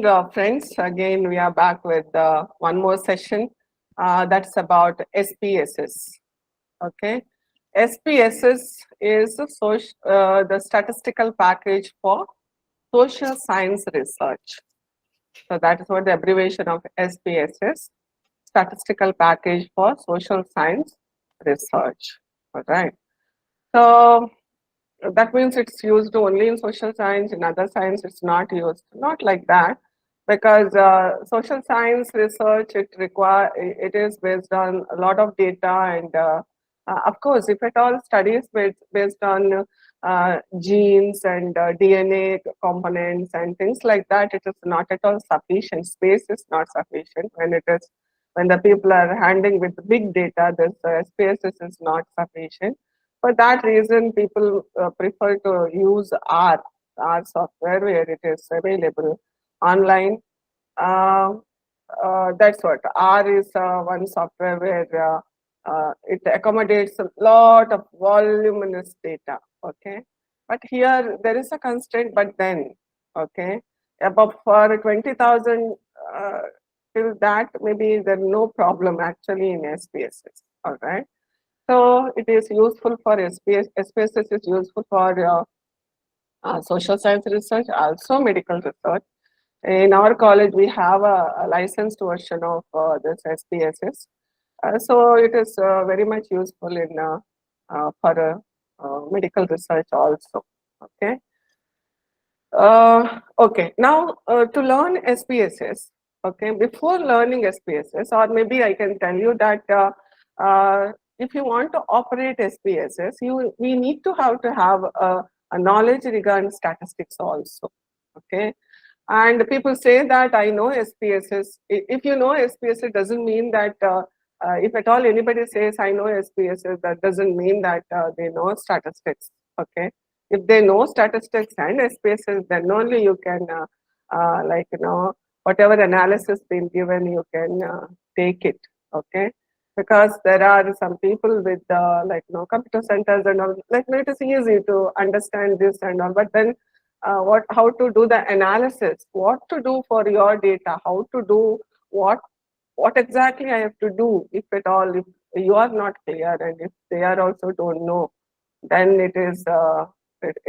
morning, friends. Again, we are back with one more session that's about SPSS. Okay, SPSS is the statistical package for social science research. So that is what the abbreviation of SPSS, statistical package for social science research. All right. So that means it's used only in social science. In other science, it's not used. Not like that, because social science research it is based on a lot of data, and of course, if at all studies based on genes and DNA components and things like that, it is not at all sufficient. Space is not sufficient when the people are handling with big data. This SPSS is not sufficient. For that reason, people prefer to use R software, where it is available online. Uh, that's what R is, one software where it accommodates a lot of voluminous data. Okay, but here there is a constraint. But then, okay, about for 20,000 till that, maybe there's no problem actually in SPSS. All right. So it is useful for SPSS is useful for social science research, also medical research. In our college, we have a licensed version of this SPSS. So it is very much useful in for medical research also. Okay. Okay. Now to learn SPSS. Okay. Before learning SPSS, or maybe I can tell you that if you want to operate SPSS, we need to have a knowledge regarding statistics also. Okay. And people say that I know SPSS. If you know SPSS, doesn't mean that if at all anybody says I know SPSS, that doesn't mean that they know statistics. Okay. If they know statistics and SPSS, then only you can, like, whatever analysis been given, you can take it. Okay. Because there are some people with like, computer centers and all, like, it is easy to understand this and all, but then how to do the analysis, what to do for your data, how to do what exactly I have to do, if at all, if you are not clear, and if they are also don't know, then it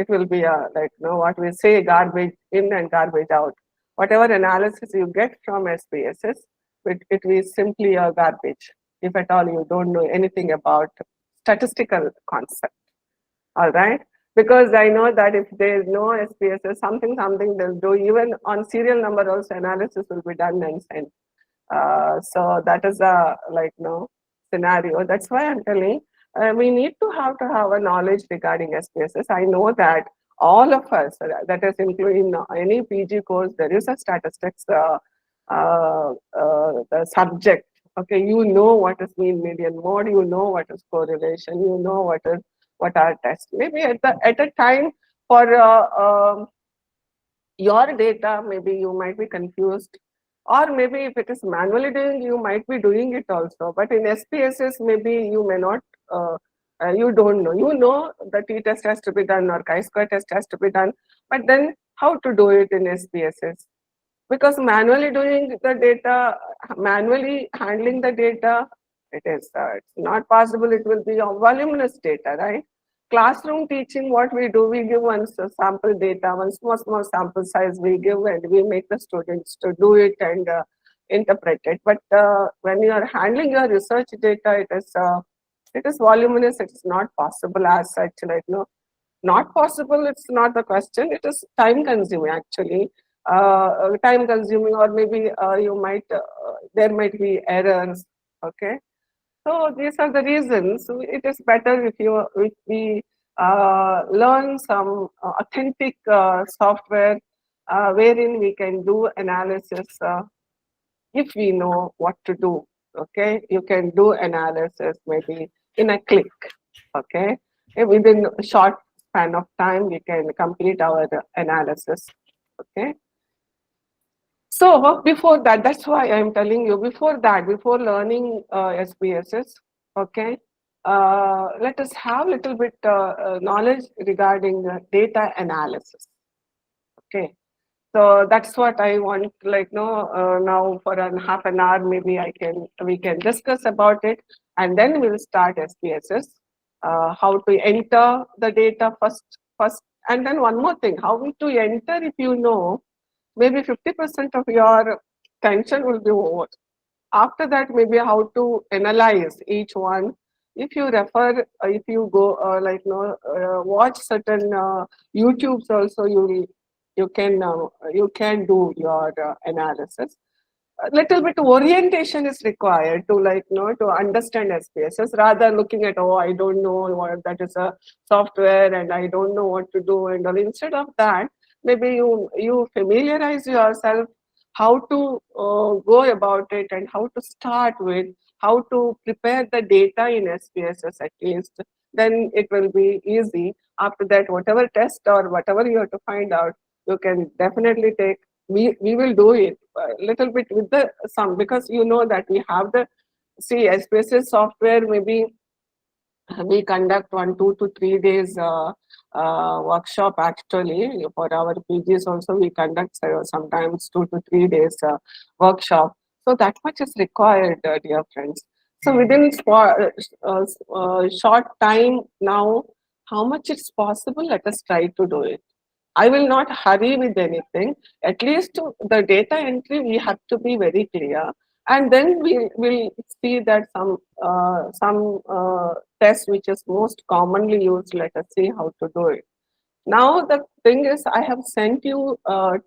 will be like, what we say, garbage in and garbage out. Whatever analysis you get from SPSS, it is simply a garbage, if at all you don't know anything about statistical concept. All right. Because I know that if there is no SPSS, something they'll do, even on serial number also analysis will be done and sent. So that is a, like, scenario. That's why I'm telling we need to have a knowledge regarding SPSS. I know that all of us, that is including any PG course, there is a statistics the subject. Okay, you know what is mean median mode, you know what is correlation, you know what are tests. Maybe at a time for your data, maybe you might be confused, or maybe if it is manually doing, you might be doing it also. But in SPSS, maybe you may not, you don't know. You know the t-test has to be done or chi-square test has to be done, but then how to do it in SPSS? Because manually doing the data, manually handling the data, it's not possible. It will be a voluminous data, right? Classroom teaching, what we do, we give one sample data, one small sample size we give, and we make the students to do it and interpret it. But when you are handling your research data, it is voluminous. It is not possible as such. Like, not possible. It's not the question. It is time consuming actually. Time consuming, or maybe there might be errors. Okay. So these are the reasons. So it is better if we learn some authentic software wherein we can do analysis if we know what to do. Okay, you can do analysis maybe in a click. Okay, within a short span of time we can complete our analysis. Okay. So before that, that's why I'm telling you, before that, before learning SPSS, okay, let us have little bit knowledge regarding data analysis. Okay. So that's what I want, like, no, now for an half an hour, maybe we can discuss about it, and then we'll start SPSS, how to enter the data first, and then one more thing, how to enter, if you know, maybe 50% of your tension will be over. After that, maybe how to analyze each one. If you refer, if you go like no watch certain YouTubes also, you can do your analysis. A little bit orientation is required to, like, to understand SPSS, rather looking at, oh, I don't know what that is a software and I don't know what to do, and all. Instead of that, maybe you familiarize yourself how to go about it, and how to start with, how to prepare the data in SPSS at least. Then it will be easy. After that, whatever test or whatever you have to find out, you can definitely take. We will do it a little bit with the some, because you know that we have the, see, SPSS software, maybe we conduct 1 2 to 3 days workshop actually. For our PGs also we conduct sometimes 2 to 3 days workshop. So that much is required, dear friends. So within short time now, how much it's possible, let us try to do it. I will not hurry with anything. At least the data entry we have to be very clear, and then we will see that some test which is most commonly used. Let us see how to do it. Now the thing is, I have sent you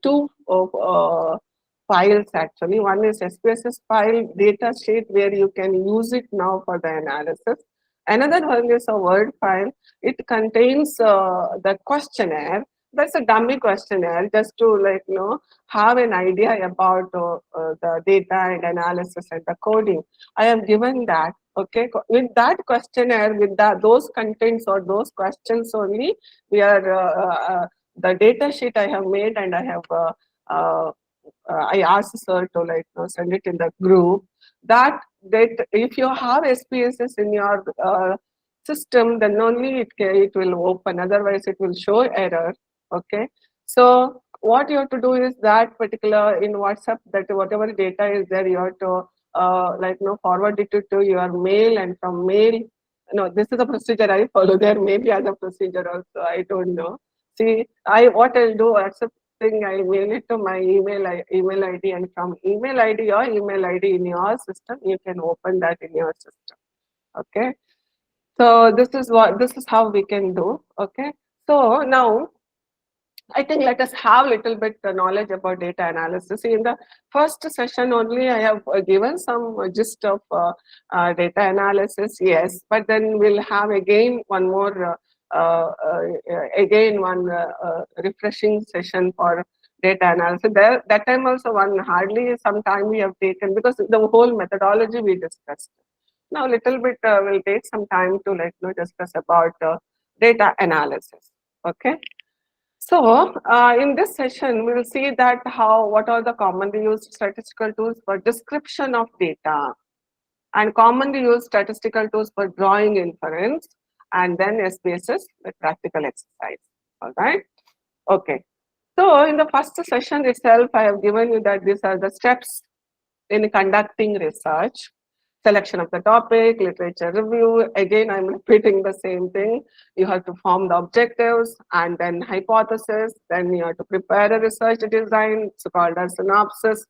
two of files actually. One is SPSS file data sheet where you can use it now for the analysis. Another one is a Word file. It contains the questionnaire. That's a dummy questionnaire, just to, like, have an idea about the data and analysis and the coding. I have given that. Okay, with that questionnaire, with those contents or those questions only, we are the data sheet I have made, and uh, I asked sir to, like, send it in the group. That if you have SPSS in your system, then only it will open. Otherwise, it will show error. Okay. So what you have to do is that particular in WhatsApp, that whatever data is there, you have to like, forward it to your mail, and from mail, no, this is the procedure I follow. There may be other procedure also. I don't know. See, what I'll do, WhatsApp thing, I'll mail it to my email ID, and from email ID or email ID in your system, you can open that in your system. Okay. So this is how we can do. Okay. So now I think let us have a little bit knowledge about data analysis. In the first session only, I have given some gist of data analysis, yes, but then we'll have again one more, again one refreshing session for data analysis. There, that time also one hardly some time we have taken, because the whole methodology we discussed. Now little bit will take some time to, like, discuss about data analysis. Okay. So, in this session, we will see that what are the commonly used statistical tools for description of data, and commonly used statistical tools for drawing inference, and then SPSS with practical exercise. All right. Okay. So, in the first session itself, I have given you that these are the steps in conducting research. Selection of the topic, literature review. Again, I'm repeating the same thing. You have to form the objectives and then hypothesis. Then you have to prepare a research design. It's called a synopsis.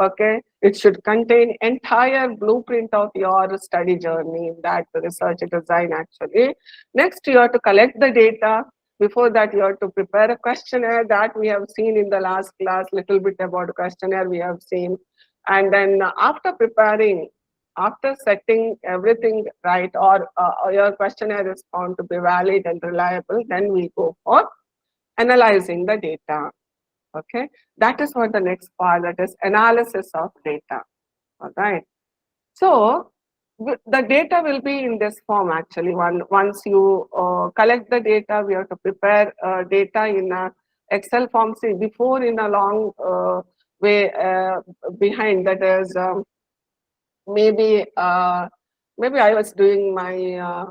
Okay, it should contain entire blueprint of your study journey, that research design actually. Next, you have to collect the data. Before that, you have to prepare a questionnaire, that we have seen in the last class. Little bit about questionnaire we have seen. And then after preparing, after setting everything right, or your questionnaire is found to be valid and reliable, then we go for analyzing the data. Okay, that is what the next part, that is analysis of data. All right. So the data will be in this form actually. Once you collect the data, we have to prepare data in a Excel form. See, before, in a long way behind, that is maybe maybe I was doing my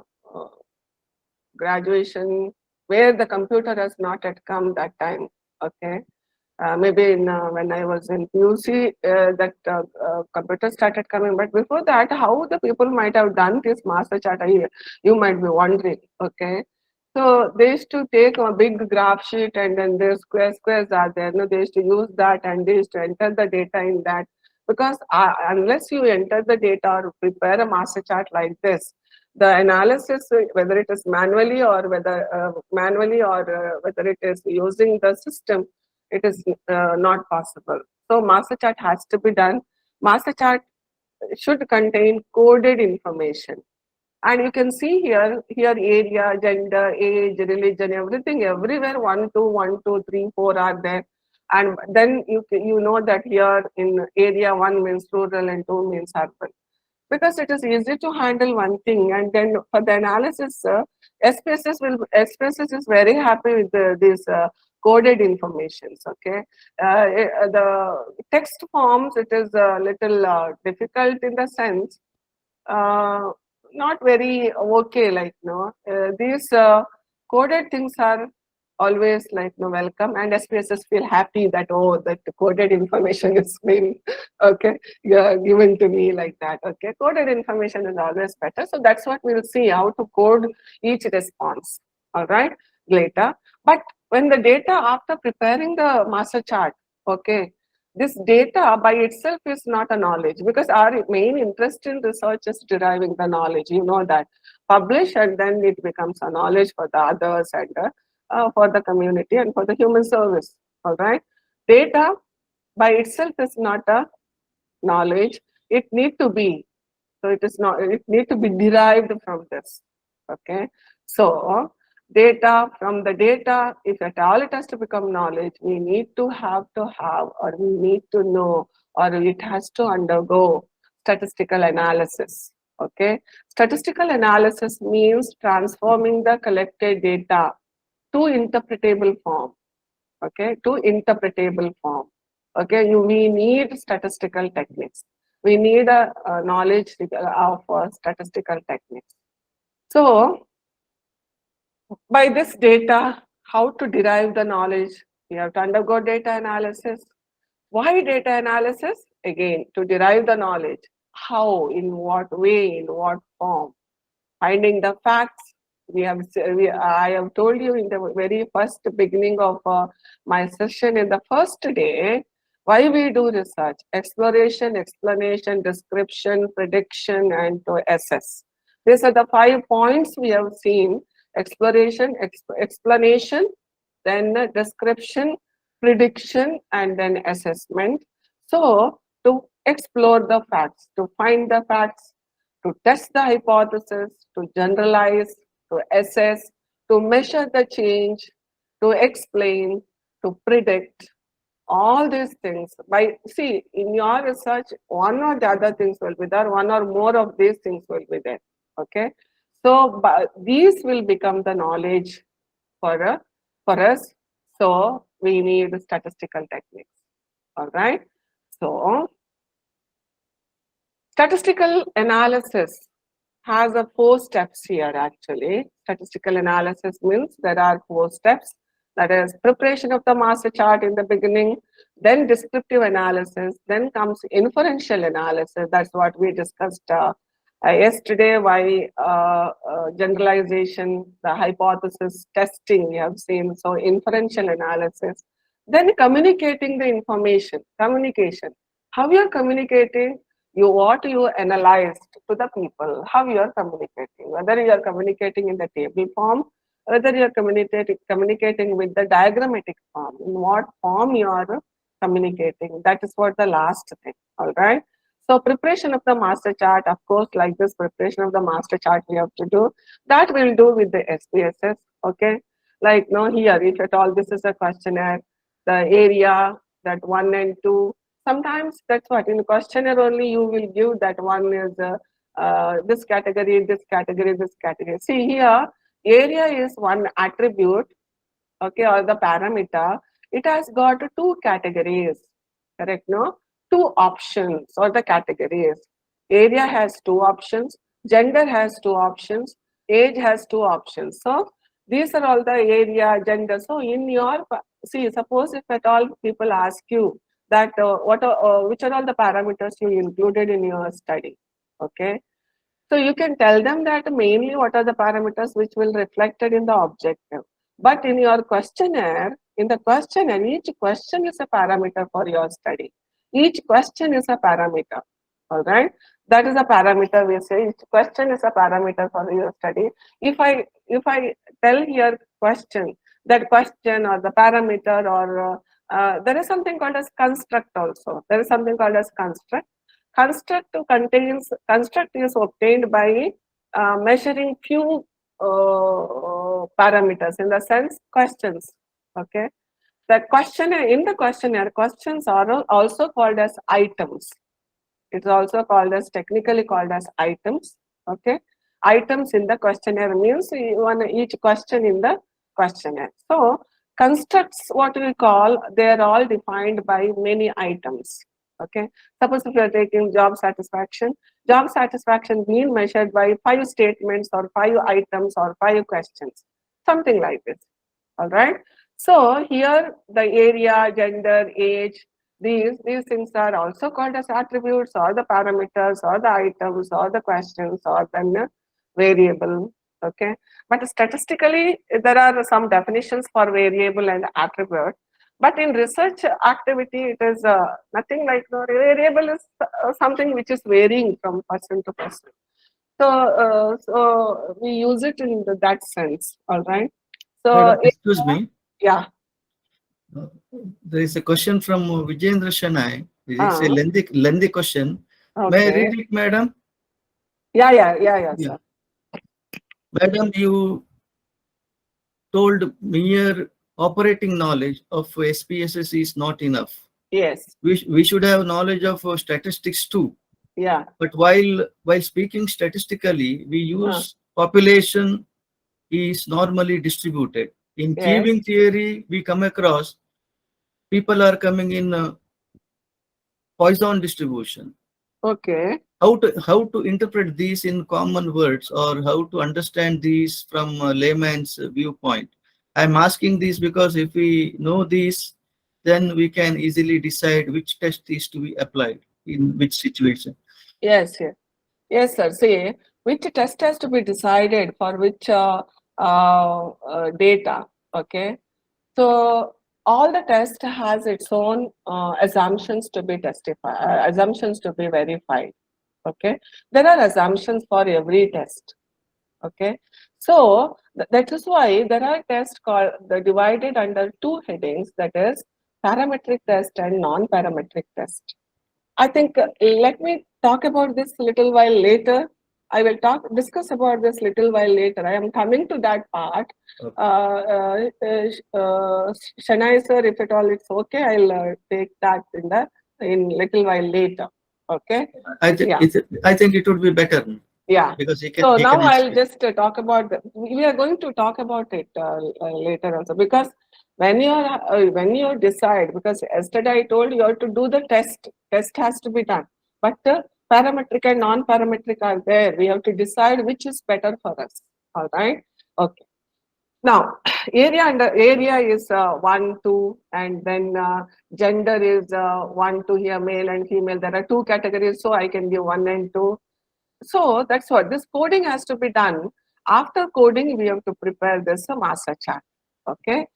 graduation where the computer has not yet come that time. Okay. Maybe when I was in PUC, that computer started coming. But before that, how the people might have done this master chart, you might be wondering. Okay, so they used to take a big graph sheet and then their squares are there. No, they used to use that and they used to enter the data in that, because unless you enter the data or prepare a master chart like this, the analysis, whether it is manually or whether it is using the system, it is not possible. So master chart has to be done. Master chart should contain coded information. And you can see here area, gender, age, religion, everything, everywhere 1, 2, 1, 2, 3, 4 are there. And then you know that here in area 1 means rural and 2 means urban, because it is easy to handle one thing. And then for the analysis, SPSS is very happy with these coded informations. Okay, the text forms, it is a little difficult in the sense, uh, not very okay. Like no, these coded things are always like no welcome, and SPSS feel happy that, oh, that the coded information is being okay, yeah, given to me like that. Okay, coded information is always better. So that's what we'll see, how to code each response. All right, later. But when the data after preparing the master chart, okay, this data by itself is not a knowledge, because our main interest in research is deriving the knowledge. You know that. Publish and then it becomes a knowledge for the others and for the community and for the human service. All right. Data by itself is not a knowledge. It need to be. So it is not. It need to be derived from this. Okay. So data, from the data, if at all it has to become knowledge, we need to have, or we need to know, or it has to undergo statistical analysis. Okay, statistical analysis means transforming the collected data to interpretable form. Okay, to interpretable form. Okay, we need statistical techniques. We need a knowledge of statistical techniques. So by this data, how to derive the knowledge? We have to undergo data analysis. Why data analysis? Again, to derive the knowledge. How, in what way, in what form? Finding the facts. I have told you in the very first beginning of my session in the first day, why we do research: exploration, explanation, description, prediction, and to assess. These are the 5 points we have seen: exploration, explanation, then description, prediction, and then assessment. So to explore the facts, to find the facts, to test the hypothesis, to generalize, to assess, to measure the change, to explain, to predict, all these things. By see, in your research, one or the other things will be there, one or more of these things will be there. Okay, so these will become the knowledge for for us. So we need statistical techniques. All right. So statistical analysis has a 4 steps here actually. Statistical analysis means there are 4 steps. That is preparation of the master chart in the beginning, then descriptive analysis, then comes inferential analysis. That's what we discussed yesterday. Why generalization, the hypothesis testing we have seen. So inferential analysis. Then communicating the information, communication. How you are communicating, what you analyzed to the people, how you are communicating, whether you are communicating in the table form, whether you are communicating with the diagrammatic form, in what form you are communicating. That is what the last thing. All right. So preparation of the master chart, of course, like this preparation of the master chart we have to do. That we'll do with the SPSS. Okay. Like no here, if at all this is a questionnaire, the area, that 1 and 2. Sometimes that's what in the questionnaire only you will give that one is this category, this category, this category. See here, area is one attribute, okay, or the parameter. It has got 2 categories, correct? No, 2 options or the categories. Area has 2 options, gender has 2 options, age has 2 options. So these are all the area, gender. So in your see, suppose if at all people ask you that which are all the parameters you included in your study, okay? So you can tell them that mainly what are the parameters which will reflected in the objective. But in your questionnaire, each question is a parameter for your study. Each question is a parameter. All right. That is a parameter we say. Each question is a parameter for your study. If I tell here question, that question or the parameter or there is something called as construct also. There is something called as construct. Construct is obtained by measuring few parameters, in the sense questions. Okay, the questionnaire, in the questionnaire, questions are also called as items. It's also called as, technically called as items. Okay, items in the questionnaire means each question in the questionnaire. So constructs, what we call, they are all defined by many items. Okay, suppose if you are taking job satisfaction being measured by 5 statements or 5 items or 5 questions, something like this. All right. So here the area, gender, age, these things are also called as attributes or the parameters or the items or the questions or then variable. Okay. But statistically, there are some definitions for variable and attribute. But in research activity, it is nothing like, the variable is something which is varying from person to person. So we use it in that sense. All right. So Madam, excuse me. yeah. There is a question from Vijendra Shanai. It's a Uh, lengthy question. May I okay. read it, madam? Yeah, Yeah. sir. Madam, you told mere operating knowledge of SPSS is not enough. Yes. We should have knowledge of statistics too. Yeah. But while speaking statistically, we Uh, use population is normally distributed. In yes. queuing theory, we come across people are coming in Poisson distribution. Okay. How to interpret these in common words, or how to understand these from a layman's viewpoint? I'm asking this because if we know these, then we can easily decide which test is to be applied in which situation. Yes. Yes. Yes, sir. See, which test has to be decided for which data. Okay. So all the test has its own assumptions to be assumptions to be verified. Okay. There are assumptions for every test. Okay. So that is why there are tests called divided under 2 headings, that is parametric test and non-parametric test. I think let me talk about this little while later. I will discuss about this little while later. I am coming to that part. Okay. Shanai sir, if at all it's okay, I'll take that in little while later. Okay. I think it would be better. Yeah. Because So he now can I'll explain. just talk about we are going to talk about it later also, because when you decide, because yesterday I told you have to do the test has to be done, but parametric and non-parametric are there. We have to decide which is better for us. All right. Okay. Now, area is 1, 2, and then gender is 1, 2 here, male and female. There are 2 categories, so I can give 1 and 2. So that's what this coding has to be done. After coding, we have to prepare this master chart. Okay.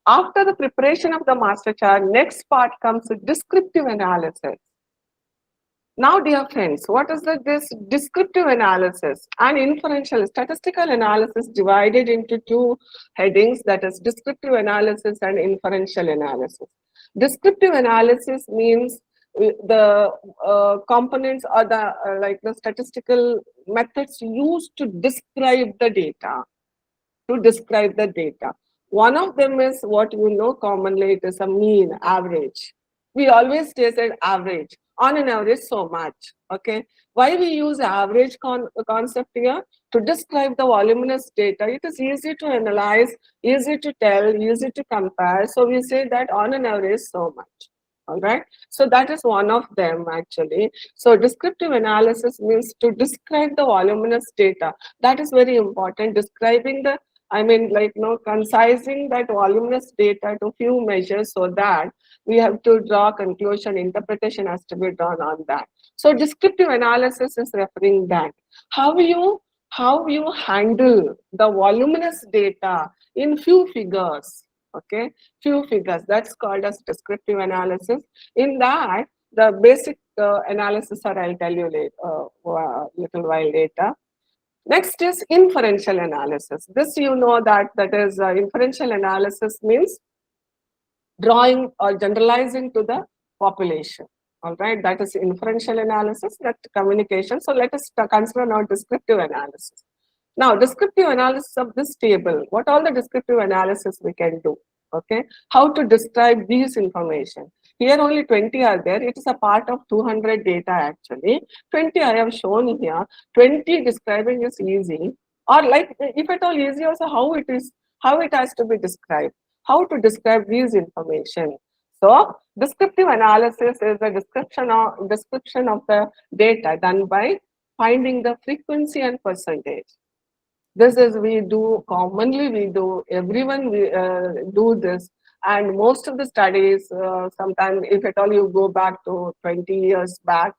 After the preparation of the master chart, next part comes the descriptive analysis. Now, dear friends, what is this descriptive analysis and inferential statistical analysis divided into 2 headings, that is descriptive analysis and inferential analysis. Descriptive analysis means the components or the like the statistical methods used to describe the data. One of them is what you know commonly, it is a mean, average. We always say that average, on an average so much. Okay. Why we use average concept here? To describe the voluminous data. It is easy to analyze, easy to tell, easy to compare. So we say that on an average so much. All right. So that is one of them actually. So descriptive analysis means to describe the voluminous data. That is very important. Describing the I mean, like, concising that voluminous data to few measures so that we have to draw conclusion, interpretation has to be drawn on that. So descriptive analysis is referring that how you handle the voluminous data in few figures. Okay, few figures, that's called as descriptive analysis. In that, the basic analysis, or I'll tell you later, little while later. Next is inferential analysis. This you know that is inferential analysis means drawing or generalizing to the population. All right, that is inferential analysis, that communication. So let us consider now descriptive analysis. Now, descriptive analysis of this table, what all the descriptive analysis we can do, okay? How to describe these information. Here only 20 are there. It is a part of 200 data actually. 20 I have shown here. 20 describing is easy. Or like, if at all easy also, how it has to be described. How to describe these information. So, descriptive analysis is a description of the data done by finding the frequency and percentage. This is we do commonly, we do, everyone we do this, and most of the studies, sometimes if at all you go back to 20 years back,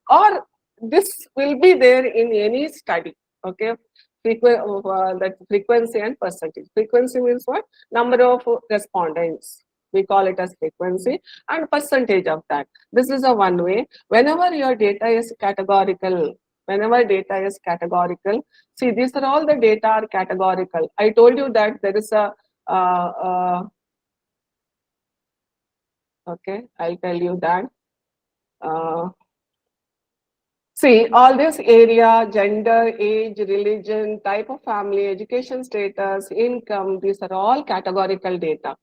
or this will be there in any study, okay? That frequency and percentage. Frequency means what? Number of respondents. We call it as frequency, and percentage of that. This is a one way. Whenever your data is categorical, see, these are all the data are categorical. I told you that there is a, okay, I'll tell you that. See, all this area, gender, age, religion, type of family, education status, income, these are all categorical data.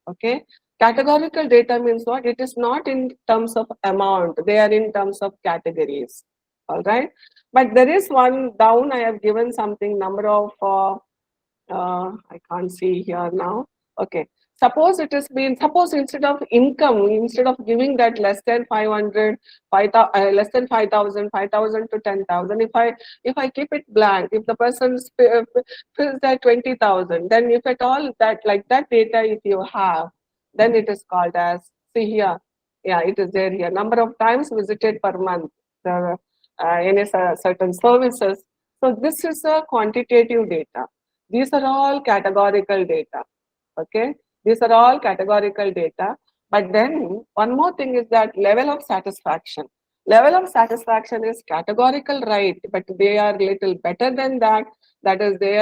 Okay, categorical data means what? It is not in terms of amount, they are in terms of categories. All right, but there is one down, I have given something, number of I can't see here now. Okay, suppose it has been, suppose instead of income, instead of giving that less than 500, less than 5,000, 5,000 to 10,000, if I keep it blank, if the person fills that 20,000, then if at all that, like that data if you have, then it is called as, see here, yeah, it is there here, number of times visited per month, the in certain services. So this is a quantitative data. These are all categorical data. Okay, these are all categorical data. But then one more thing is that level of satisfaction. Level of satisfaction is categorical, right? But they are little better than that. That is, they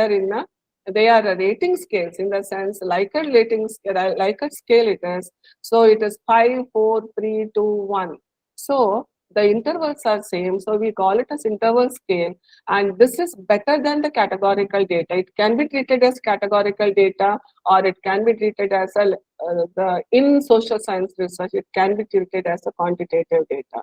are a rating scales, in the sense Likert rating scale, Likert scale it is. So it is 5, 4, 3, 2, 1. So the intervals are same, so we call it as interval scale, and this is better than the categorical data. It can be treated as categorical data, or it can be treated as in social science research, it can be treated as a quantitative data.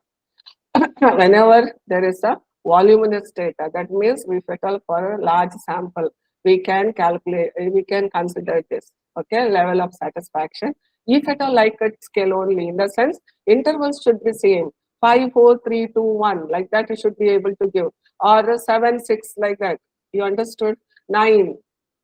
Whenever there is a voluminous data, that means we settle for a large sample, we can calculate, we can consider this, okay, level of satisfaction. If at all Likert scale only, in the sense intervals should be same, 5, 4, 3, 2, 1, like that you should be able to give, or 7, 6, like that. You understood? 9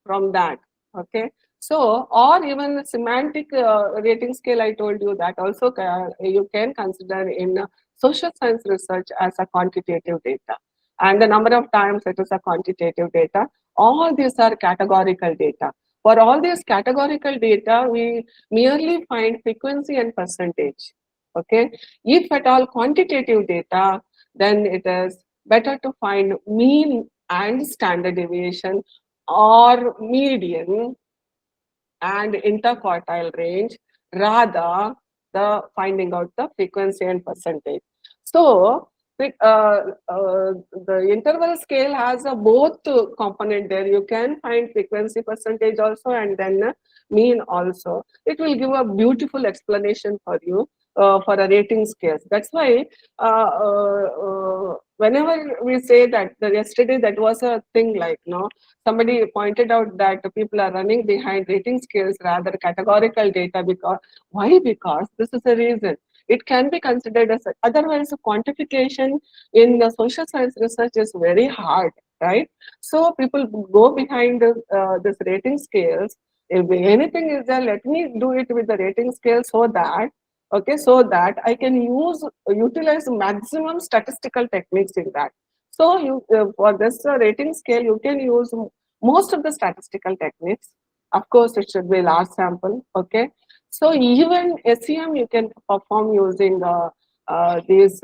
from that, okay. So, or even semantic rating scale, I told you that also you can consider in social science research as a quantitative data. And the number of times it is a quantitative data. All these are categorical data. For all these categorical data, we merely find frequency and percentage. Okay. If at all quantitative data, then it is better to find mean and standard deviation, or median and interquartile range, rather the finding out the frequency and percentage. So the interval scale has a both component there. You can find frequency, percentage also, and then mean also. It will give a beautiful explanation for you for a rating scale. That's why whenever we say that, yesterday that was a thing, like, somebody pointed out that people are running behind rating scales rather categorical data. Because why? Because this is the reason. It can be considered as otherwise quantification in the social science research is very hard. right? So people go behind this rating scales. If anything is there, let me do it with the rating scale so that, okay, so that I can utilize maximum statistical techniques in that. So you for this rating scale, you can use most of the statistical techniques. Of course, it should be large sample. Okay, so even SEM you can perform using these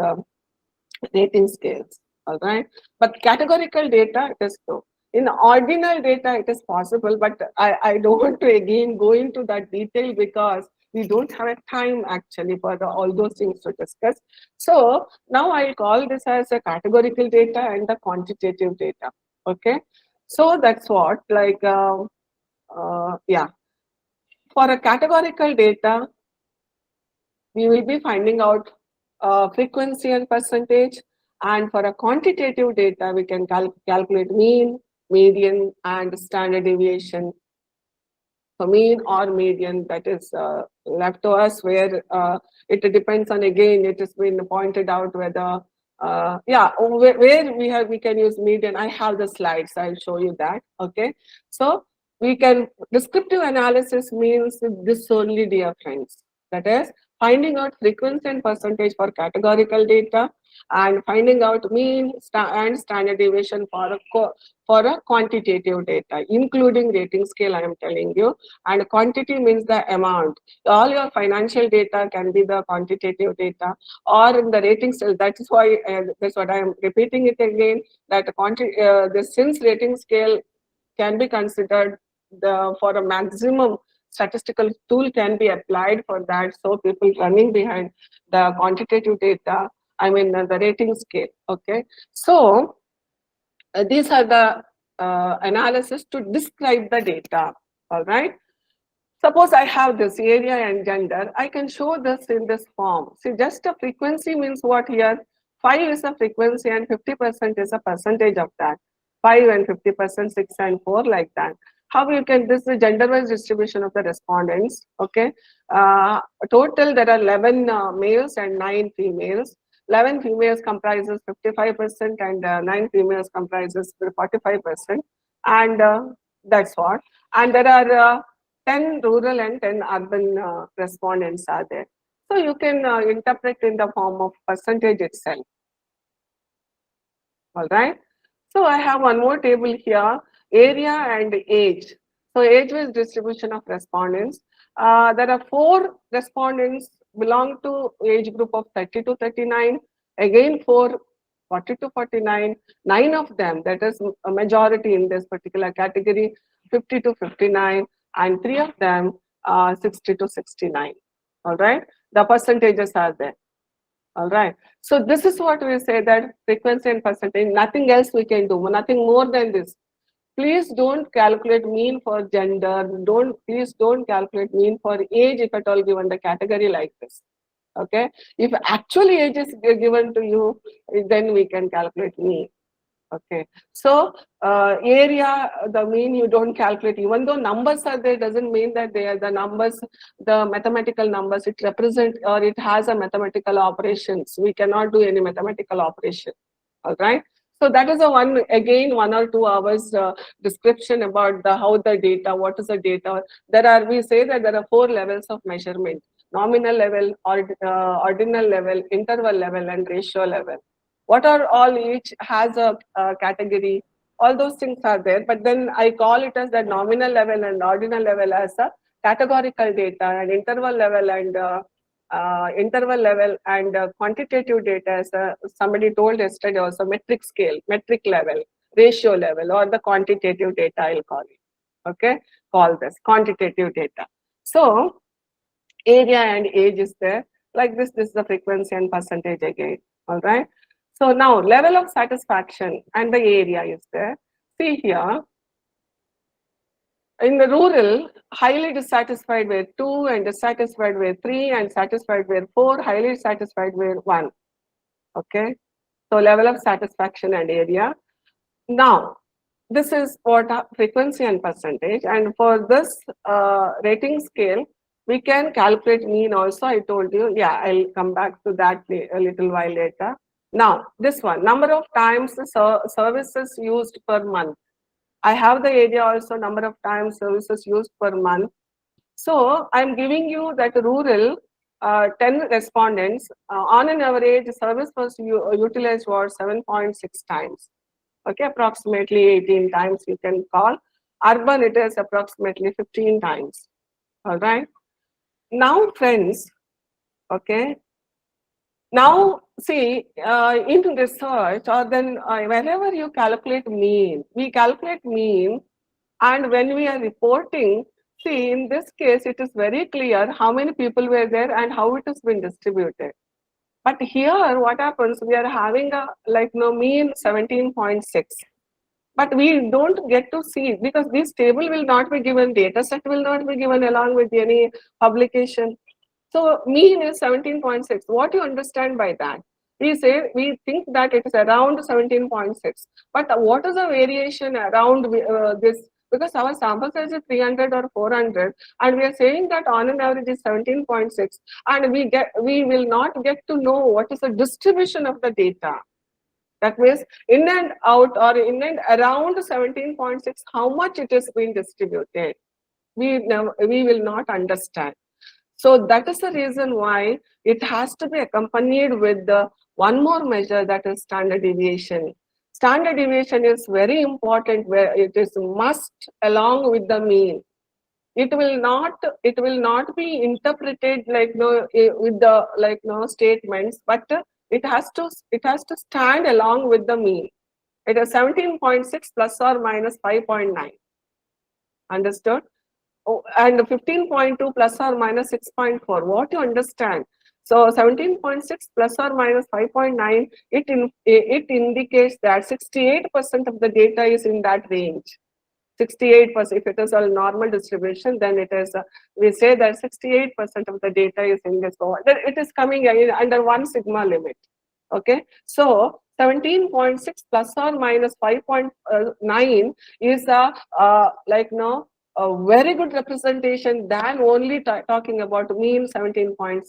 rating scales. All right, but categorical data it is no. In ordinal data, it is possible, but I don't want to again go into that detail because we don't have a time actually for all those things to discuss. So now I'll call this as a categorical data and the quantitative data. Okay, so that's what yeah. For a categorical data, we will be finding out frequency and percentage. And for a quantitative data, we can calculate mean, median, and standard deviation. So mean or median, that is left to us, where it depends on, again, it has been pointed out whether yeah, where we can use median. I have the slides, I'll show you that. Okay, so we can descriptive analysis means this only, dear friends, that is finding out frequency and percentage for categorical data, and finding out mean and standard deviation for a quantitative data, including rating scale, I am telling you. And quantity means the amount. All your financial data can be the quantitative data, or in the rating scale. That is why that's what I am repeating it again, that the since rating scale can be considered for a maximum statistical tool can be applied for that. So people running behind the quantitative data, I mean the rating scale. Okay, so these are the analysis to describe the data. All right. Suppose I have this area and gender, I can show this in this form. See, just a frequency means what here? 5 is a frequency and 50% is a percentage of that. 5 and 50%, 6 and 4, like that. How you can, this is the gender-wise distribution of the respondents, okay? Total, there are 11 males and 9 females. 11 females comprises 55% and 9 females comprises 45%. And that's what. And there are 10 rural and 10 urban respondents are there. So you can interpret in the form of percentage itself. All right. So I have one more table here, area and age. So age-wise distribution of respondents. There are 4 respondents belong to age group of 30 to 39. Again, 4 40 to 49. 9 of them, that is a majority in this particular category, 50 to 59, and 3 of them 60 to 69. All right. The percentages are there. All right. So this is what we say, that frequency and percentage, nothing else we can do, nothing more than this. Please don't calculate mean for gender. Please don't calculate mean for age if at all given the category like this. Okay. If actually age is given to you, then we can calculate mean. Okay, so area, the mean you don't calculate, even though numbers are there, doesn't mean that they are the numbers, the mathematical numbers, it represent or it has a mathematical operations. We cannot do any mathematical operation. All right. So that is a one, again, 1 or 2 hours description about the how the data, what is the data. There are, we say that there are 4 levels of measurement: nominal level, ordinal level, interval level, and ratio level. What are all, each has a category, all those things are there, but then I call it as the nominal level and ordinal level as a categorical data, and interval level and quantitative data as somebody told yesterday also, metric scale, metric level, ratio level, or the quantitative data I'll call it. Okay, call this quantitative data. So area and age is there, like this is the frequency and percentage again. All right. So now level of satisfaction and the area is there. See here, in the rural, highly dissatisfied with 2 and dissatisfied with 3 and satisfied with 4, highly satisfied with 1. Okay. So level of satisfaction and area. Now, this is what frequency and percentage. And for this rating scale, we can calculate mean also. I told you, yeah, I'll come back to that a little while later. Now, this one, number of times the services used per month. I have the area also, number of times services used per month. So I'm giving you that rural 10 respondents, on an average, service was utilized for 7.6 times. Okay, approximately 18 times you can call. Urban, it is approximately 15 times. All right. Now, friends, okay, now, see, in research or then whenever you calculate mean, we calculate mean, and when we are reporting, see, in this case, it is very clear how many people were there and how it has been distributed. But here, what happens, we are having a like no mean 17.6. But we don't get to see because this table will not be given, data set will not be given along with any publication. So mean is 17.6. What you understand by that? We say we think that it is around 17.6. But what is the variation around this? Because our sample size is 300 or 400, and we are saying that on an average is 17.6, and we will not get to know what is the distribution of the data. That means in and out or in and around 17.6, how much it is being distributed. We will not understand. So that is the reason why it has to be accompanied with the one more measure, that is standard deviation. Standard deviation is very important, where it is must along with the mean. It will not be interpreted like no with the like no statements, but it has to stand along with the mean. It is 17.6 plus or minus 5.9. Understood? Oh, and 15.2 plus or minus 6.4. What you understand? So 17.6 plus or minus 5.9, it indicates that 68% of the data is in that range. 68%, if it is a normal distribution, then it is, we say that 68% of the data is in this, then it is coming in under 1 sigma limit. Okay, so 17.6 plus or minus 5.9 is a like no a very good representation than only talking about mean 17.6.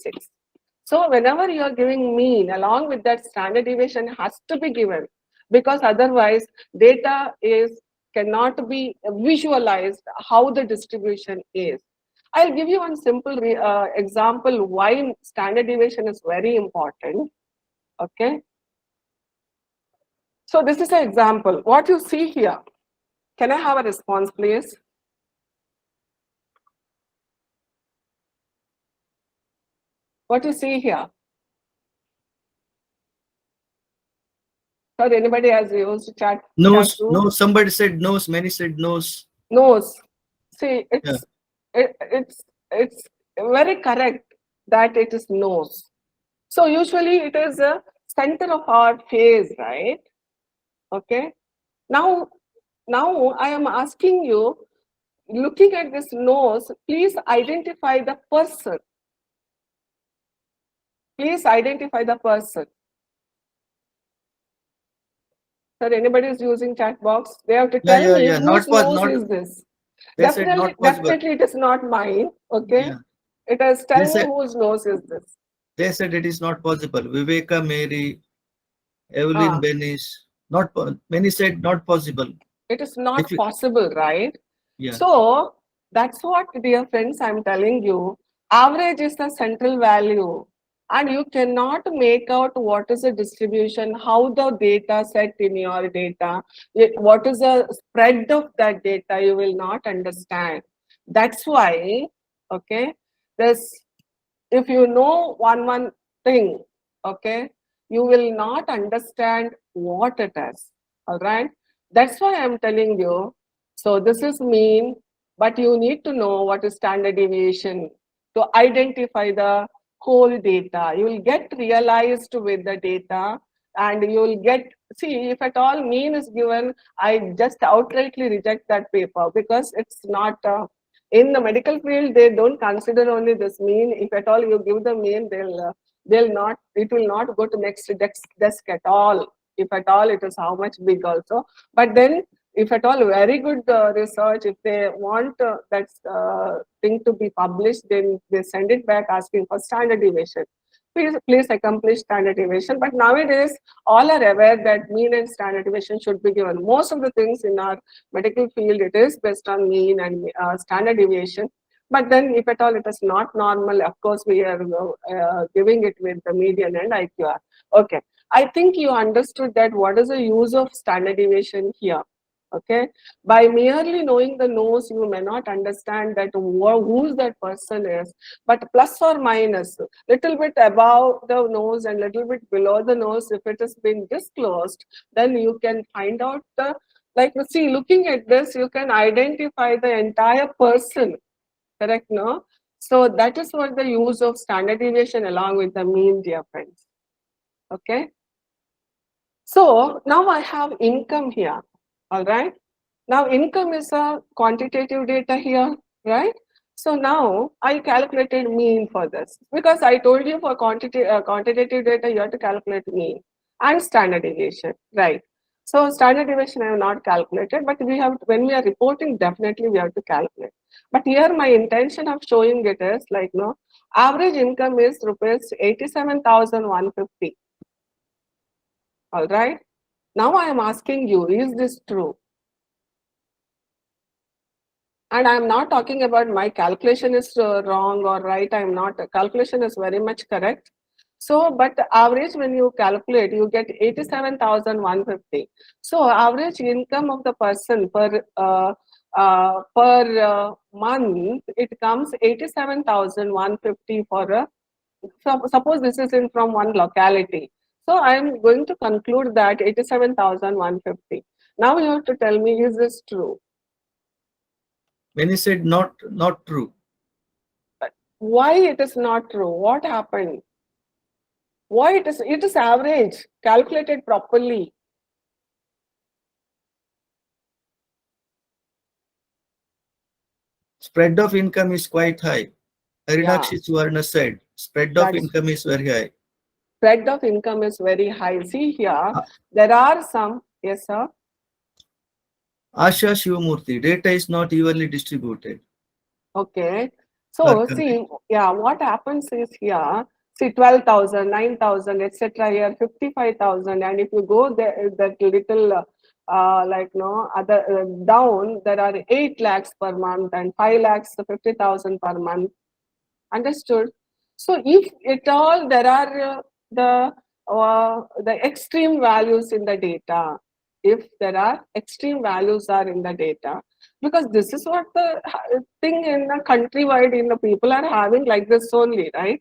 So whenever you are giving mean, along with that standard deviation has to be given, because otherwise data is cannot be visualized how the distribution is. I'll give you one simple example why standard deviation is very important. Okay. So this is an example. What you see here. Can I have a response, please? What you see here. Sir, anybody has used chat Nose, room? no, somebody said nose, many said nose. Nose. See, Yeah. it's very correct that it is nose. So usually it is a center of our face, right? Okay. Now, now I am asking you, looking at this nose, please identify the person. Please identify the person. Sir, anybody is using chat box? They have to Yeah, tell yeah, me yeah. whose nose Not. is this. They said Definitely, not possible. definitely, it is not mine. Okay, Yeah. it is They tell me said whose nose is this. it is not possible. Viveka, Mary, Evelyn, Ah, Benish. Not many said not possible. it is If not you, possible, right? yeah. So that's what, dear friends, I'm telling you. Average is the central value, and you cannot make out what is the distribution, how the data set in your data, what is the spread of that data, you will not understand. That's why, okay, this if you know one thing, okay, you will not understand what it is. All right. That's why I'm telling you. So this is mean, but you need to know what is standard deviation to identify the whole data. You will get realized with the data, and you will get, see, if at all mean is given, I just outrightly reject that paper, because it's not in the medical field. They don't consider only this mean. If at all you give the mean, they'll not, it will not go to next desk at all. If at all it is how much big also. But then if at all very good research, if they want that thing to be published, then they send it back asking for standard deviation. please accomplish standard deviation. But nowadays, all are aware that mean and standard deviation should be given. Most of the things in our medical field, it is based on mean and standard deviation. But then, if at all it is not normal, of course, we are giving it with the median and IQR. Okay. I think you understood that what is the use of standard deviation here. Okay. By merely knowing the nose, you may not understand that who that person is, but plus or minus, little bit above the nose and little bit below the nose, if it has been disclosed, then you can find out the, like, see, looking at this, you can identify the entire person, correct, no? So that is what the use of standard deviation along with the mean, dear friends. Okay. So now I have income here, all right? Now income is a quantitative data here, right? So now I calculated mean for this because I told you for quantitative data you have to calculate mean and standard deviation, right? So standard deviation I have not calculated, but we have, when we are reporting, definitely we have to calculate. But here my intention of showing it is like, no, average income is rupees 87,150. All right. Now I am asking you, is this true? And I'm not talking about my calculation is wrong or right. I'm not. Calculation is very much correct. So, but average when you calculate, you get 87,150. So, average income of the person per month, it comes 87,150 for a. Suppose this is in from one locality. So, I am going to conclude that 87,150. Now, you have to tell me, is this true? When you said not true, Why it is not true? What happened? Why it is average, calculated properly. spread of income is quite high. Yeah, Harinakshi Suvarna said, spread of that's income is very high. spread of income is very high. See here, A- there are some, yes, sir. Asha Shivamurthy, data is not evenly distributed. Okay. Are So correct. see, yeah, what happens is here, see 12,000, 9,000, etc. here, 55,000. And if you go there, that little, like, no, other down, there are 8 lakhs per month and 5 lakhs, 50,000 per month. Understood? So if at all there are the extreme values in the data, if there are extreme values are in the data, because this is what the thing in the countrywide in the people are having like this only, right?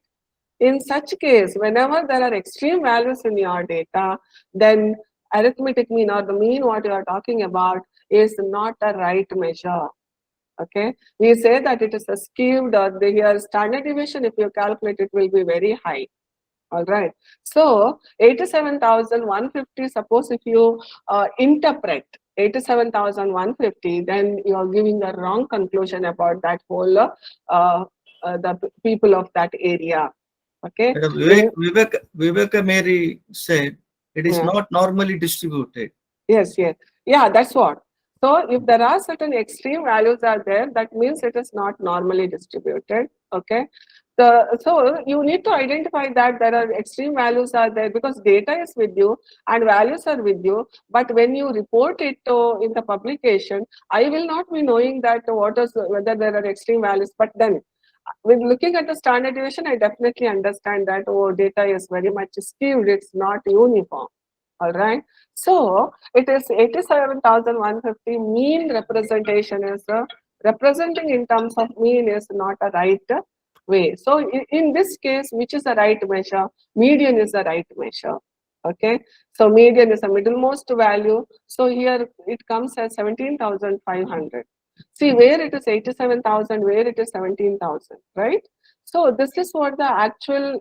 In such case, whenever there are extreme values in your data, then arithmetic mean or the mean what you are talking about is not a right measure. Okay, we say that it is a skewed or the here standard deviation, if you calculate it will be very high. All right, so 87,150, suppose if you interpret 87,150, then you are giving a wrong conclusion about that whole the people of that area. Okay, And in Viveka Mary said, it is yeah. not normally distributed. Yes, yes. Yeah, that's what. So if there are certain extreme values are there, that means it is not normally distributed. Okay. So you need to identify that there are extreme values are there because data is with you and values are with you. But when you report it in the publication, I will not be knowing that what is whether there are extreme values. But then with looking at the standard deviation, I definitely understand that data is very much skewed. It's not uniform. All right. So it is 87,150 mean representation is representing in terms of mean is not a right way. So in this case, which is the right measure? Median is the right measure. Okay. So median is a middlemost value. So here it comes as 17,500. See where it is 87,000, where it is 17,000, right? So this is what the actual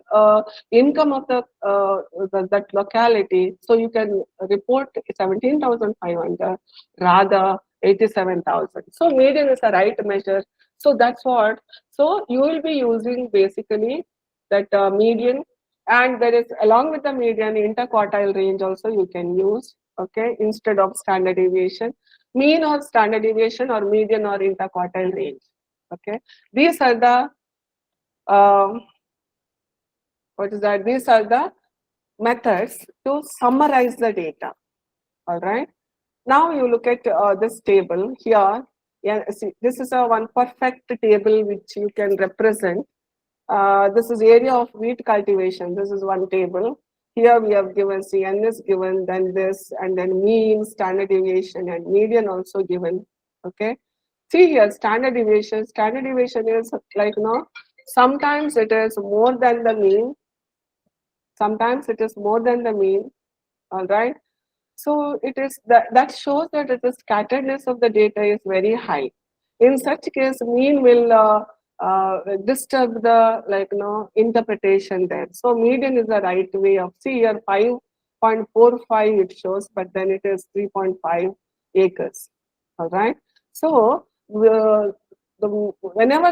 income of that locality. So you can report 17,500 rather 87,000. So median is a right measure. So that's what. So you will be using basically that median, and there is along with the median interquartile range also you can use. Okay, instead of standard deviation, mean or standard deviation or median or interquartile range. Okay, these are the um, What is that? These are the methods to summarize the data. All right. Now you look at this table here. Yeah, see, this is a one perfect table which you can represent. This is area of wheat cultivation. This is one table. Here we have given CN is given, then this, and then mean, standard deviation, and median also given. Okay. See here, standard deviation. Standard deviation is like, sometimes it is more than the mean, sometimes it is more than the mean. All right. So it is that shows that the scatteredness of the data is very high. In such case, mean will disturb the interpretation there. So median is the right way of, see here 5.45 it shows, but then it is 3.5 acres. All right. So whenever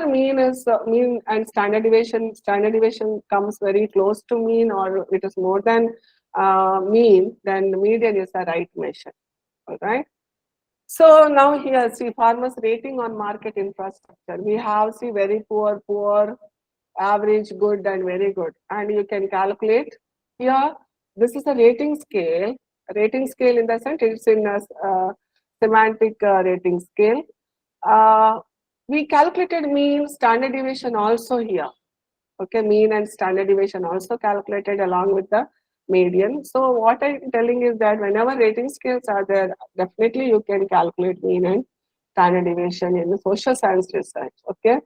mean and standard deviation comes very close to mean, or it is more than mean, then the median is the right measure. All right. So now here, see farmers rating on market infrastructure. We have, see, very poor, poor, average, good, and very good. And you can calculate here. This is a rating scale. Rating scale in the sense it's in a semantic rating scale. We calculated mean, standard deviation also here. Okay, mean and standard deviation also calculated along with the median. So what I'm telling is that whenever rating scales are there, definitely you can calculate mean and standard deviation in the social science research. Okay.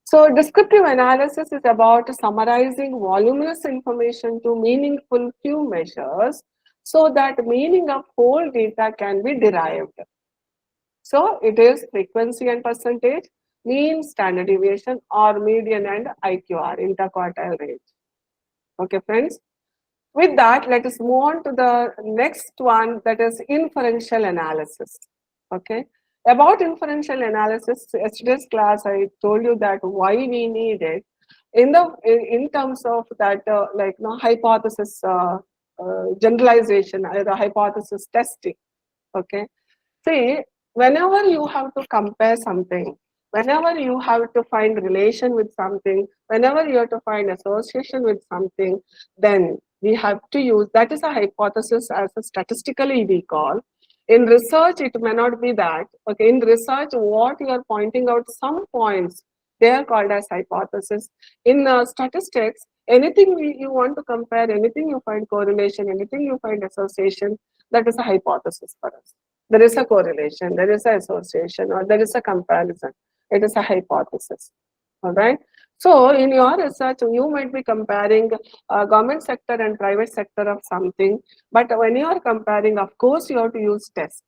So descriptive analysis is about summarizing voluminous information to meaningful few measures so that meaning of whole data can be derived. So it is frequency and percentage, mean, standard deviation, or median and IQR, interquartile range. Okay, friends. With that, let us move on to the next one, that is inferential analysis. Okay. About inferential analysis, yesterday's class I told you that why we need it in terms of that hypothesis generalization, the hypothesis testing. Okay. See, whenever you have to compare something, whenever you have to find relation with something, whenever you have to find association with something, then we have to use, that is a hypothesis as a statistically we call. In research, it may not be that. Okay, in research, what you are pointing out, some points, they are called as hypothesis. In statistics, anything you want to compare, anything you find correlation, anything you find association, that is a hypothesis for us. There is a correlation, there is an association, or there is a comparison. It is a hypothesis. All right. So in your research, you might be comparing government sector and private sector of something, but when you are comparing, of course, you have to use test.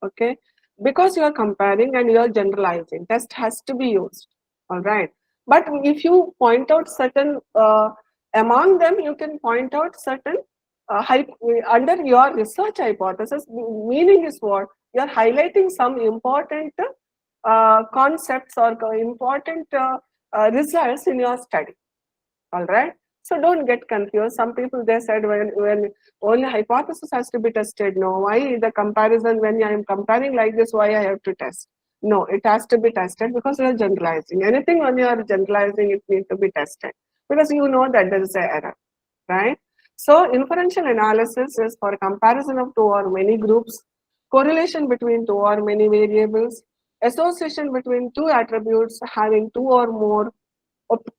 Okay, because you are comparing and you are generalizing, test has to be used. All right. But if you point out certain among them, you can point out certain under your research hypothesis, meaning is what? You are highlighting some important concepts or important results in your study. All right. So don't get confused. Some people, they said when only hypothesis has to be tested. No, why the comparison, when I am comparing like this, why I have to test? No, it has to be tested because you are generalizing. Anything when you are generalizing, it needs to be tested because you know that there is an error, right? So inferential analysis is for comparison of two or many groups, correlation between two or many variables, association between two attributes having two or more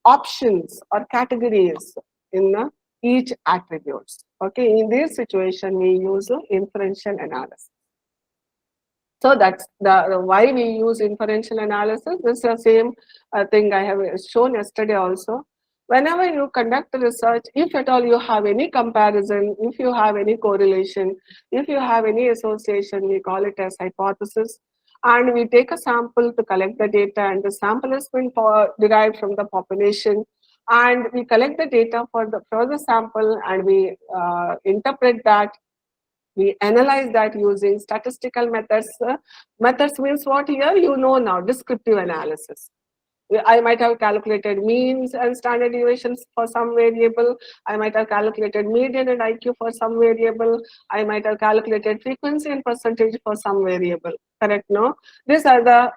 options or categories in each attributes. Okay, in this situation, we use inferential analysis. So that's the why we use inferential analysis. This is the same thing I have shown yesterday also. Whenever you conduct research, if at all you have any comparison, if you have any correlation, if you have any association, we call it as hypothesis. And we take a sample to collect the data, and the sample has been derived from the population. And we collect the data for the sample, and we interpret that. We analyze that using statistical methods. Methods means what here? You know now, descriptive analysis. I might have calculated means and standard deviations for some variable. I might have calculated median and IQ for some variable. I might have calculated frequency and percentage for some variable. Correct? No? These are the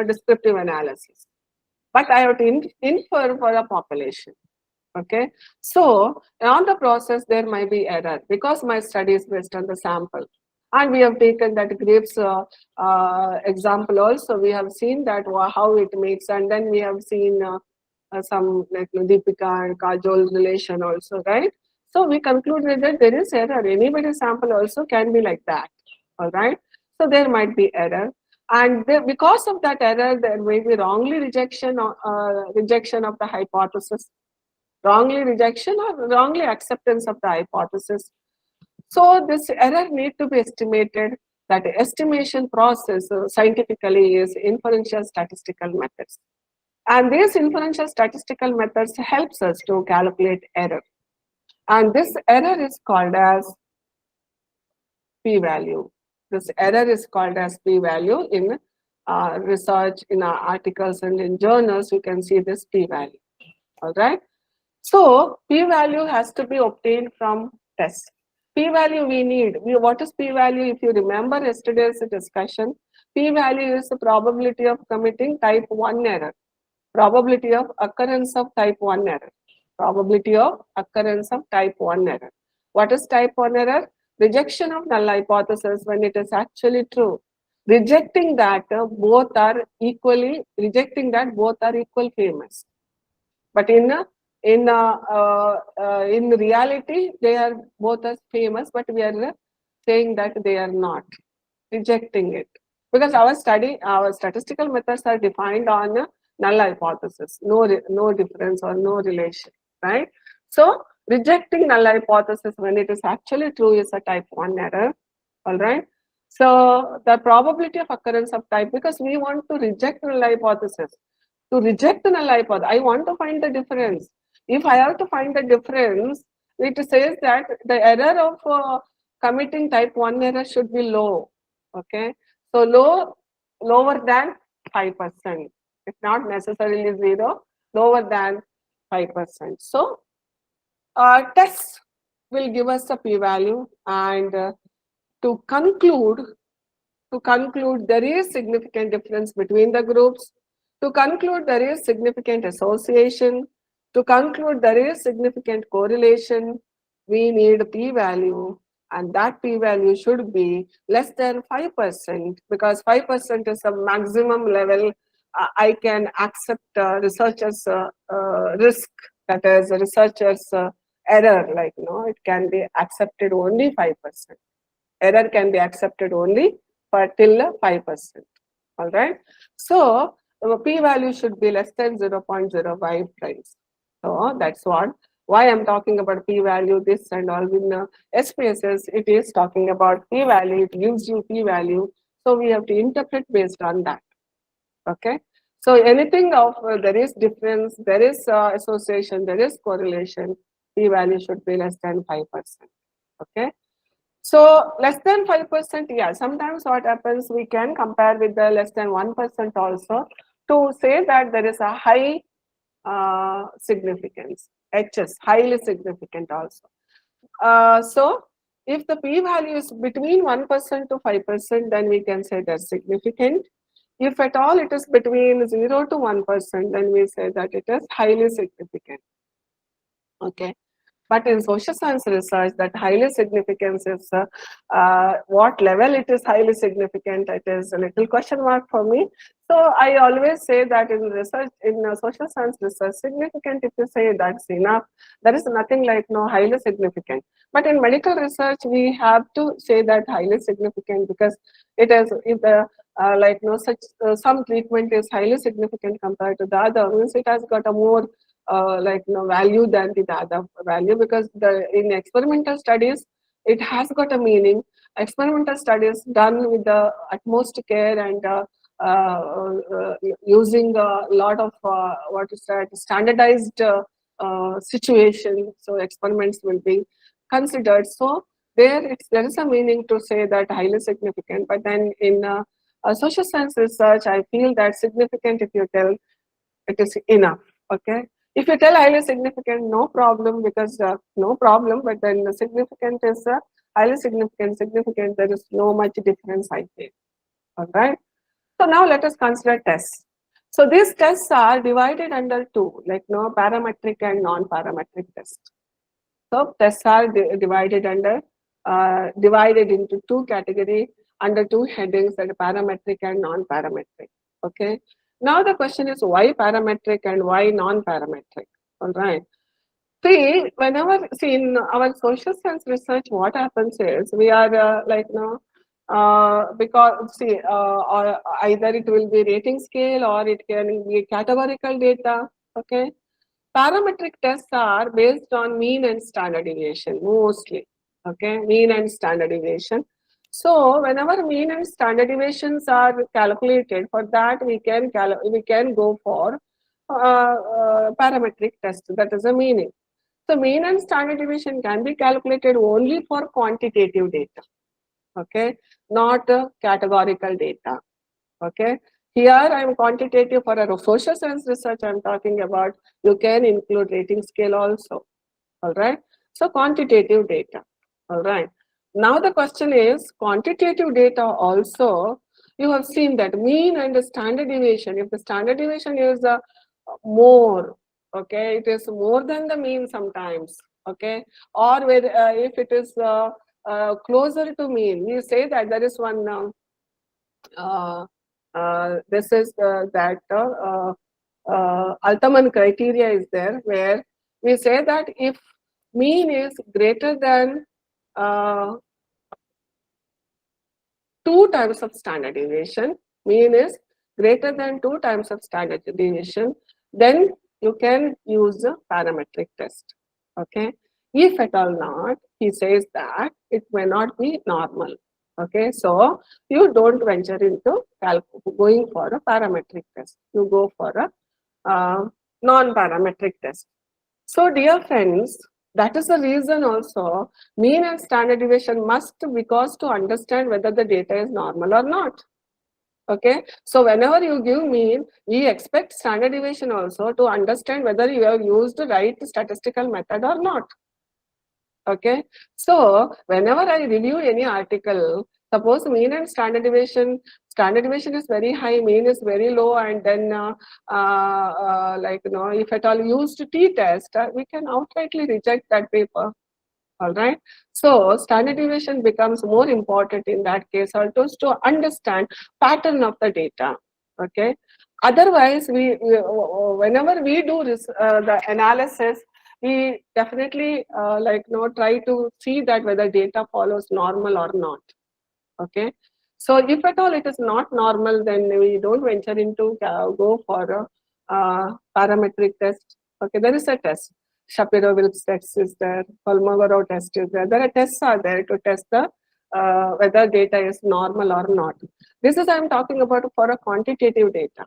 descriptive analysis. But I have to infer for a population. Okay, so on the process there might be error because my study is based on the sample, and we have taken that grapes example also. We have seen that how it makes, and then we have seen some like Deepika and Kajol relation also, right? So we concluded that there is error. Anybody's sample also can be like that, all right? So there might be error, and because of that error, there may be wrongly rejection of the hypothesis, wrongly rejection or wrongly acceptance of the hypothesis. So this error need to be estimated. That estimation process scientifically is inferential statistical methods. And these inferential statistical methods helps us to calculate error. And this error is called as p-value. This error is called as p-value in research, in our articles and in journals, you can see this p-value, all right? So p-value has to be obtained from tests. P-value we need. What is p-value? If you remember yesterday's discussion, p-value is the probability of committing type 1 error, probability of occurrence of type 1 error, probability of occurrence of type 1 error. What is type 1 error? Rejection of null hypothesis when it is actually true. Rejecting that both are equal famous. But in reality, they are both as famous, but we are saying that they are not, rejecting it, because our statistical methods are defined on null hypothesis, no difference or no relation, right? So rejecting null hypothesis when it is actually true is a type 1 error, all right? So the probability of occurrence of type, because we want to reject null hypothesis. To reject null hypothesis, I want to find the difference. If I have to find the difference, it says that the error of committing type 1 error should be low. Okay, so lower than 5%. It's not necessarily 0, lower than 5%. So tests will give us a p-value, and to conclude there is significant difference between the groups. To conclude there is significant association. To conclude there is significant correlation. We need p-value, and that p-value should be less than 5%, because 5% is a maximum level I can accept researchers' risk, that is researchers' error, like, it can be accepted only 5%. Error can be accepted only for till 5%. All right. So p-value should be less than 0.05 times. So that's why I'm talking about p-value, this and all. In SPSS, it is talking about p-value. It gives you p-value. So we have to interpret based on that. Okay. So anything of there is difference, there is association, there is correlation, p-value should be less than 5%. Okay. So less than 5%, yeah, sometimes what happens, we can compare with the less than 1% also to say that there is a high significance, HS, highly significant also. So if the p-value is between 1% to 5%, then we can say that's significant. If at all it is between 0 to 1%, then we say that it is highly significant. Okay. But in social science research, that highly significance is what level it is highly significant, it is a little question mark for me. So I always say that in research, in social science research, significant, if you say that's enough, there is nothing like no highly significant. But in medical research, we have to say that highly significant, because it is, if the some treatment is highly significant compared to the other, means it has got a more value than the other value, because in experimental studies it has got a meaning. Experimental studies done with the utmost care and using a lot of what is that standardized situation, so experiments will be considered. So there is a meaning to say that highly significant. But then in social science research, I feel that significant, if you tell, it is enough. Okay, if you tell highly significant, no problem, because no problem, but then the significant is highly significant, there is no much difference, I think. All right. So now let us consider tests. So these tests are divided under two, like no parametric and non-parametric tests. So tests are divided into two categories under two headings, that parametric and non-parametric. Okay. Now the question is why parametric and why non-parametric? All right. See, whenever see in our social science research, what happens is we are because see, or either it will be rating scale or it can be categorical data. Okay, parametric tests are based on mean and standard deviation mostly. Okay, mean and standard deviation. So whenever mean and standard deviations are calculated, for that we can go for parametric test. That is a meaning. So mean and standard deviation can be calculated only for quantitative data, okay, not categorical data, okay. Here I am quantitative for a social science research I am talking about. You can include rating scale also, all right. So quantitative data, all right. Now the question is quantitative data also. You have seen that mean and the standard deviation. If the standard deviation is more, okay, it is more than the mean sometimes, okay, or where if it is closer to mean, we say that there is one. This is that Altman criteria is there, where we say that if mean is greater than uh, 2 times of standard deviation, mean is greater than 2 times of standard deviation, then you can use the parametric test. Okay. If at all not, he says that it may not be normal. Okay. So you don't venture into going for a parametric test. You go for a non-parametric test. So dear friends, that is the reason also mean and standard deviation must, because to understand whether the data is normal or not. Okay, so whenever you give mean, we expect standard deviation also to understand whether you have used the right statistical method or not. Okay, so whenever I review any article, suppose mean and standard deviation is very high, mean is very low, and then if at all used t-test, we can outrightly reject that paper. All right. So standard deviation becomes more important in that case also to understand pattern of the data. Okay. Otherwise, whenever we do this, the analysis, we definitely try to see that whether data follows normal or not. Okay. So if at all it is not normal, then we don't venture into go for a parametric test. Okay, there is a test. Shapiro-Wilks test is there. Kolmogorov test is there. There are tests are there to test the whether data is normal or not. This is I am talking about for a quantitative data.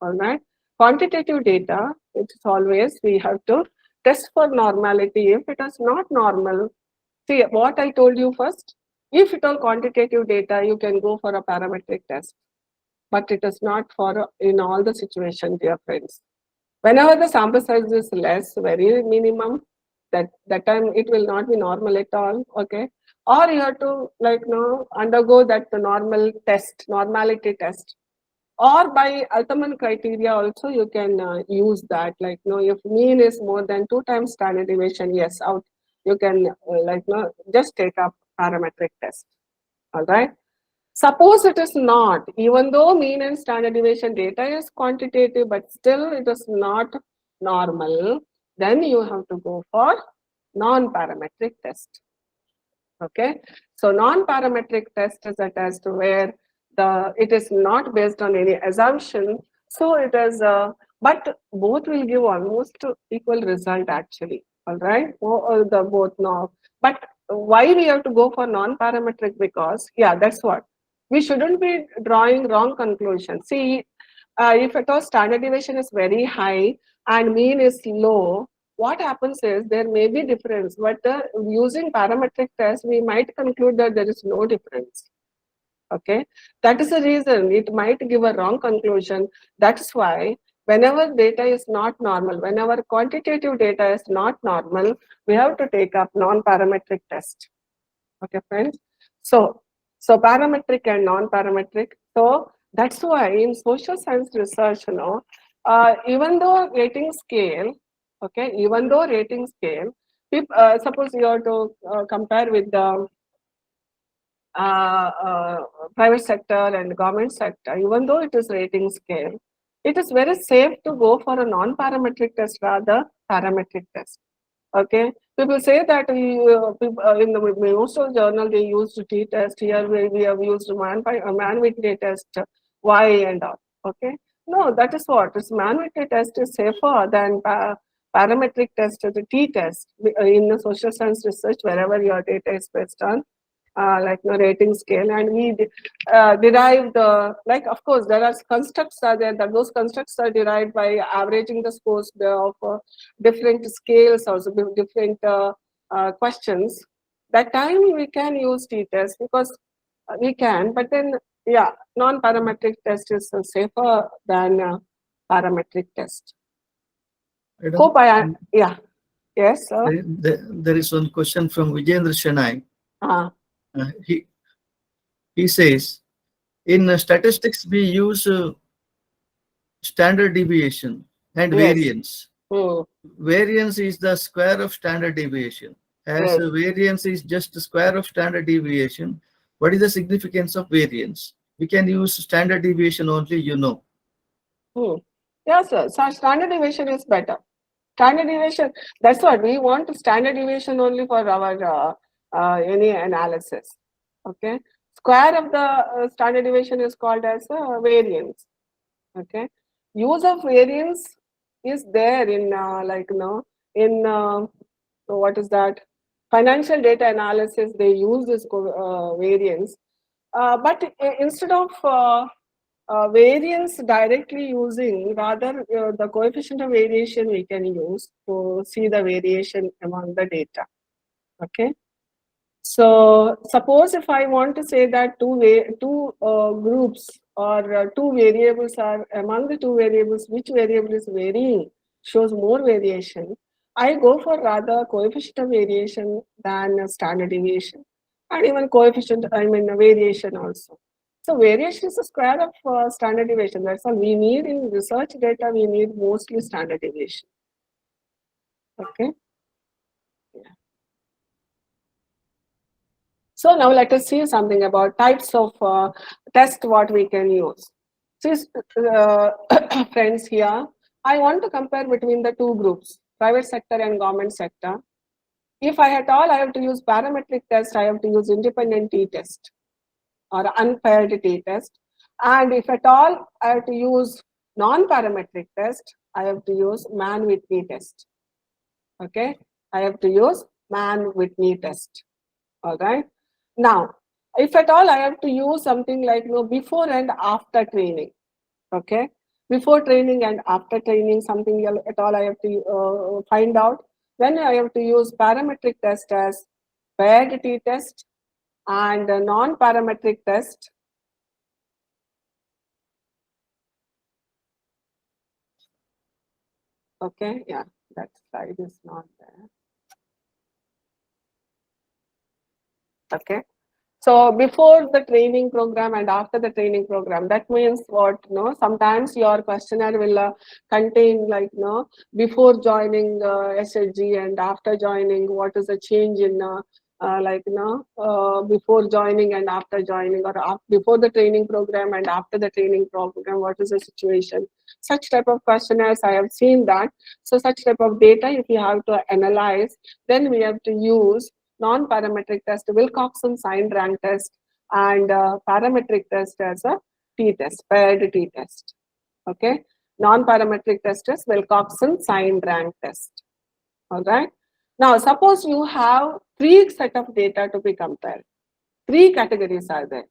All right. Quantitative data, it's always we have to test for normality. If it is not normal, see what I told you first. If it all quantitative data, you can go for a parametric test, but it is not for in all the situations, dear friends. Whenever the sample size is less, very minimum, that time it will not be normal at all. Okay, or you have to undergo that normal test, normality test, or by Altman criteria also you can use that. If mean is more than 2 times standard deviation, yes, out you can just take up parametric test. All right. Suppose it is not, even though mean and standard deviation data is quantitative, but still it is not normal, then you have to go for non-parametric test. Okay, so non-parametric test is a test where it is not based on any assumption. So it is, but both will give almost equal result actually. All right, the both now. But why we have to go for non-parametric? Because that's what we shouldn't be drawing wrong conclusions. See, if at all standard deviation is very high and mean is low, what happens is there may be difference, but using parametric test, we might conclude that there is no difference. Okay, that is the reason it might give a wrong conclusion. That's why whenever data is not normal, whenever quantitative data is not normal, we have to take up non-parametric test. Okay, friends. So parametric and non-parametric. So That's why in social science research, even though rating scale, okay, even though rating scale, suppose you are to compare with the uh, uh, private sector and government sector, even though it is rating scale, it is very safe to go for a non-parametric test rather parametric test. Okay, people say that in the most of the journal they used t-test. Here we have used man with t-test, y and all. Okay, no, that is what is man with t-test is safer than parametric test, the t-test in the social science research wherever your data is based on like rating scale, and we derive the, like, of course there are constructs are there, that those constructs are derived by averaging the scores of different scales, also different questions. That time we can use t-test because we can, but then yeah, non-parametric test is safer than parametric test. Madam, Hope yeah, yes sir. there is one question from Vijendra Shanai. uh, Uh, he says, in statistics, we use standard deviation and yes. variance. Hmm. Variance is the square of standard deviation. As Yes. variance is just the square of standard deviation, what is the significance of variance? We can use standard deviation only, you know. Hmm. Yes, sir. So standard deviation is better. Standard deviation, that's what we want, standard deviation only for our any analysis. Okay. Square of the standard deviation is called as variance. Okay. Use of variance is there in in so what is that? Financial data analysis, they use this variance. But instead of variance directly using, rather the coefficient of variation we can use to see the variation among the data. Okay. So suppose if I want to say that two groups or two variables are among the two variables, which variable is varying, shows more variation, I go for rather coefficient of variation than standard deviation, and even coefficient, I mean variation also. So variation is the square of standard deviation. That's all we need in research data. We need mostly standard deviation. Okay. So now let us see something about types of test what we can use. See, uh, friends, here I want to compare between the two groups, private sector and government sector. If I at all I have to use parametric test, I have to use independent t-test or unpaired t-test. And if at all I have to use non-parametric test, I have to use man-Whitney test. Okay, I have to use man-Whitney test. All right. Now, if at all I have to use something like before and after training, okay, before training and after training, something at all I have to find out, then I have to use parametric test as paired t-test and a non-parametric test. Okay, yeah, that slide is not there. Okay. So before the training program and after the training program, that means what? Sometimes your questionnaire will contain like before joining SHG and after joining, what is the change in before joining and after joining, or before the training program and after the training program, what is the situation? Such type of questionnaires I have seen that. So such type of data, if you have to analyze, then we have to use non-parametric test, Wilcoxon signed rank test, and parametric test as a t-test, paired t-test. Okay, non-parametric test is Wilcoxon signed rank test. All right. Now, suppose you have three set of data to be compared. Three categories are there.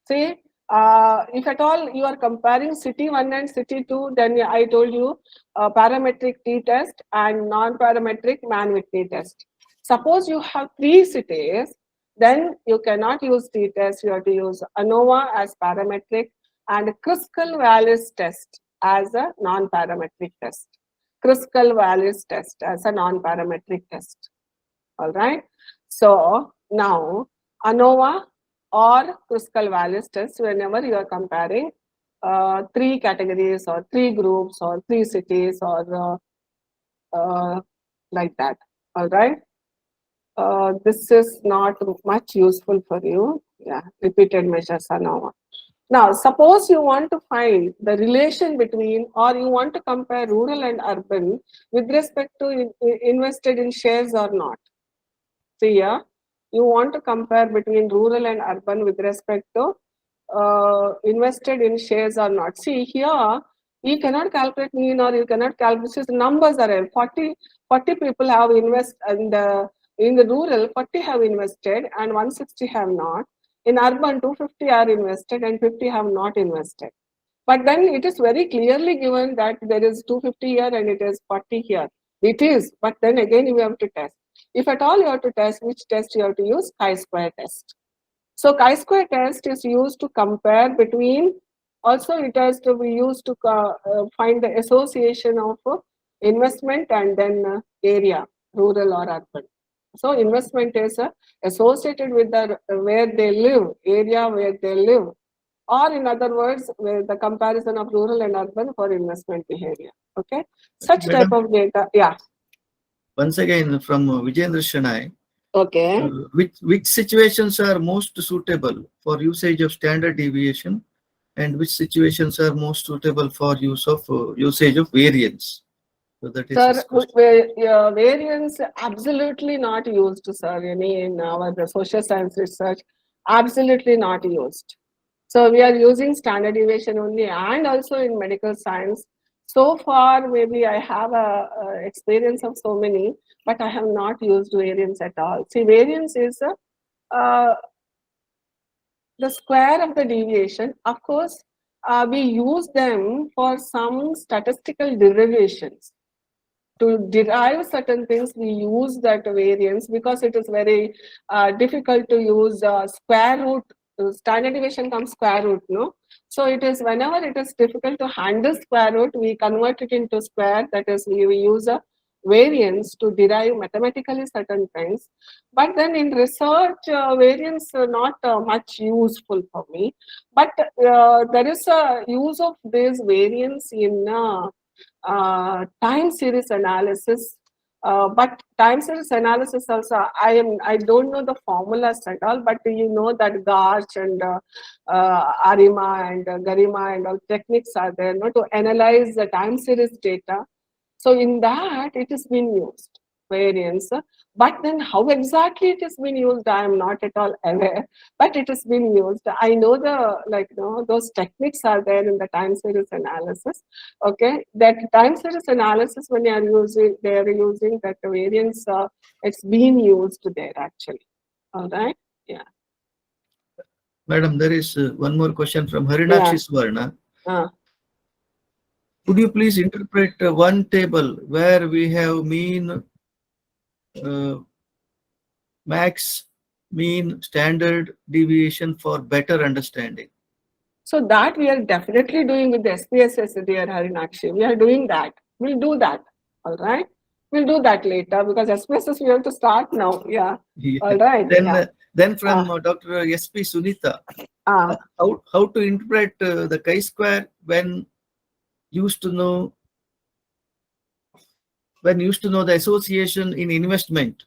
See, if at all you are comparing city 1 and city 2, then I told you parametric t-test and non-parametric man-Whitney test. Suppose you have three cities, then you cannot use t-test. You have to use ANOVA as parametric and Kruskal-Wallis test as a non-parametric test. Kruskal-Wallis test as a non-parametric test. All right. So now ANOVA or Kruskal-Wallis test, whenever you are comparing, three categories or three groups or three cities or like that. All right. This is not much useful for you. Yeah, repeated measures are now. Now, suppose you want to find the relation between, or you want to compare rural and urban with respect to invested in shares or not. See here, you want to compare between rural and urban with respect to invested in shares or not. See here, you cannot calculate mean or you cannot calculate, the numbers are there. 40 people have invested in the rural, 40 have invested and 160 have not. In urban, 250 are invested and 50 have not invested. But then it is very clearly given that there is 250 here and it is 40 here. It is, but then again you have to test. If at all you have to test, which test you have to use? Chi-square test. So chi-square test is used to compare between, also it has to be used to find the association of investment and then area, rural or urban. So investment is associated with the where they live, area where they live, or in other words, where the comparison of rural and urban for investment behavior. Okay, such type Madam, of data. Yeah. once again from Vijendra Shanai, Okay. which situations are most suitable for usage of standard deviation, and which situations are most suitable for usage of variance? So that is his Sir, question. variance absolutely not used, sir. Any in our the social science research, absolutely not used. So we are using standard deviation only, and also in medical science. So far, maybe I have a experience of so many, but I have not used variance at all. See, variance is uh, the square of the deviation. Of course, we use them for some statistical derivations. To derive certain things, we use that variance because it is very difficult to use square root. Standard deviation comes square root, no? So it is whenever it is difficult to handle square root, we convert it into square. That is, we use a variance to derive mathematically certain things. But then in research, variance not much useful for me. But there is a use of this variance in time series analysis. But time series analysis also, I don't know the formulas at all, but you know that Garch and Arima and Garima and all techniques are there, no, to analyze the time series data. So in that it is being used, variance. But then how exactly it is being used, I am not at all aware, but it is being used. I know the, like, you know, those techniques are there in the time series analysis. Okay, that time series analysis, when you are using, they are using that variance, it's being used there actually. All right. Yeah. Madam, there is one more question from Harinakshi Yeah. Swarna. Uh, Could you please interpret one table where we have mean, max, mean, standard deviation for better understanding? so that we are definitely doing with the SPSS, dear Harinakshi. We are doing that. We'll do that. All right. We'll do that later because SPSS we have to start now. Yeah. Yeah. All right. Then, Yeah. then Uh, from Dr. SP Sunitha, uh, how to interpret the chi-square when used to know the association in investment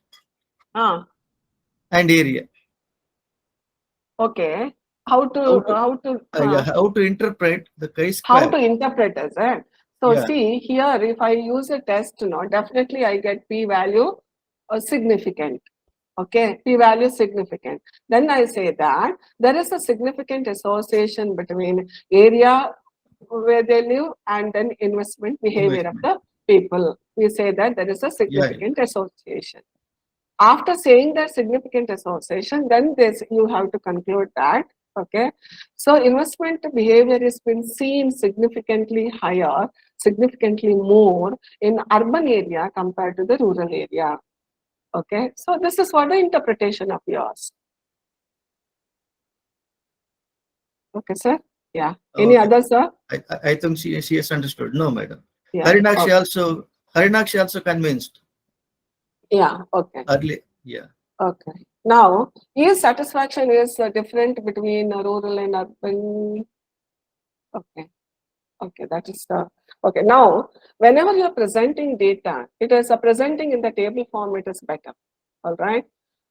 uh, and area. okay. How How to, to yeah, how to interpret the how chi-square? to interpret, is it? So Yeah, see here, if I use a test, no, definitely I get p-value significant. Okay, p-value significant. Then I say that there is a significant association between area where they live and then investment behavior of investment. the people. We say that there is a Yeah, significant association. After saying that significant association, then this you have to conclude that, okay, so investment behavior has been seen significantly higher, significantly more in urban area compared to the rural area. Okay, so this is what the interpretation of yours. Okay, sir. Yeah. Any okay. other, sir? I think she has understood. No, madam. Yeah. Harinakshi Okay. also Harinakshi also convinced Yeah. Okay. early. Yeah. Okay. Now, is satisfaction is different between rural and urban? Okay. Okay, that is the okay. Now, whenever you are presenting data, it is presenting in the table form, it is better. All right.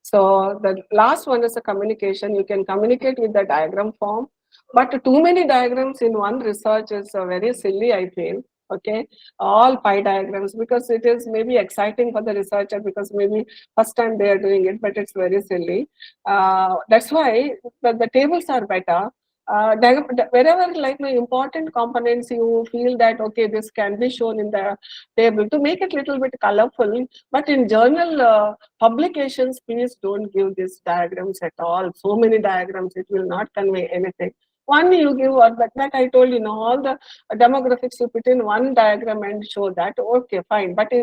So the last one is a communication. You can communicate with the diagram form, but too many diagrams in one research is very silly, I feel. Okay, all pie diagrams, because it is maybe exciting for the researcher because maybe first time they are doing it, but it's very silly. That's why the tables are better. Wherever like my important components you feel that okay, this can be shown in the table to make it little bit colorful, but in journal publications, please don't give these diagrams at all. So many diagrams, it will not convey anything. One you give, or that I told you, all the demographics you put in one diagram and show that, okay, fine. But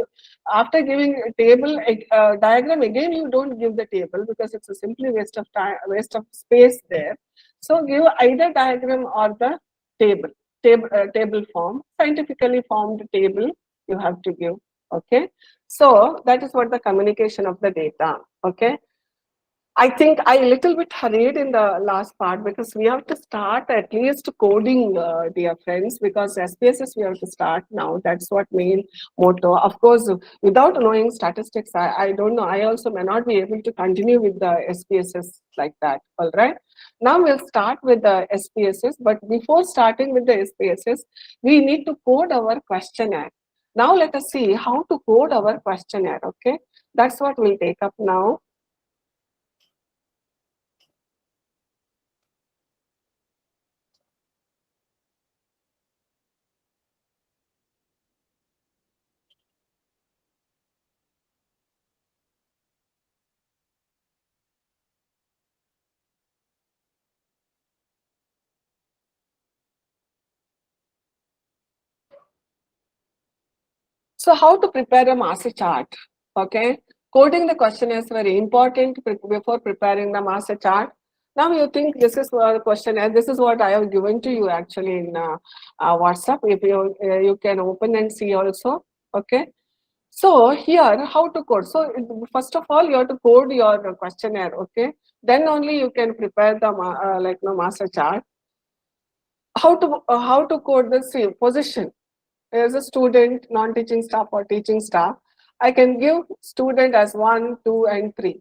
after giving a table diagram again, you don't give the table because it's a simply waste of time, waste of space there. So give either diagram or the table form, scientifically formed table you have to give. Okay, so that is what the communication of the data. Okay, I think I a little bit hurried in the last part because we have to start at least coding, dear friends, because SPSS we have to start now. That's what main motto. Of course, without knowing statistics, I don't know. I also may not be able to continue with the SPSS like that. All right. Now we'll start with the SPSS, but before starting with the SPSS, we need to code our questionnaire. Now let us see how to code our questionnaire. Okay. That's what we'll take up now. So how to prepare a master chart? Okay, coding the questionnaire is very important before preparing the master chart. Now you think this is the questionnaire. This is what I have given to you actually in WhatsApp. If you can open and see also. Okay. So here how to code. So first of all you have to code your questionnaire. Okay. Then only you can prepare the master chart. How to code the same position as a student, non-teaching staff or teaching staff. I can give student as 1, 2 and 3.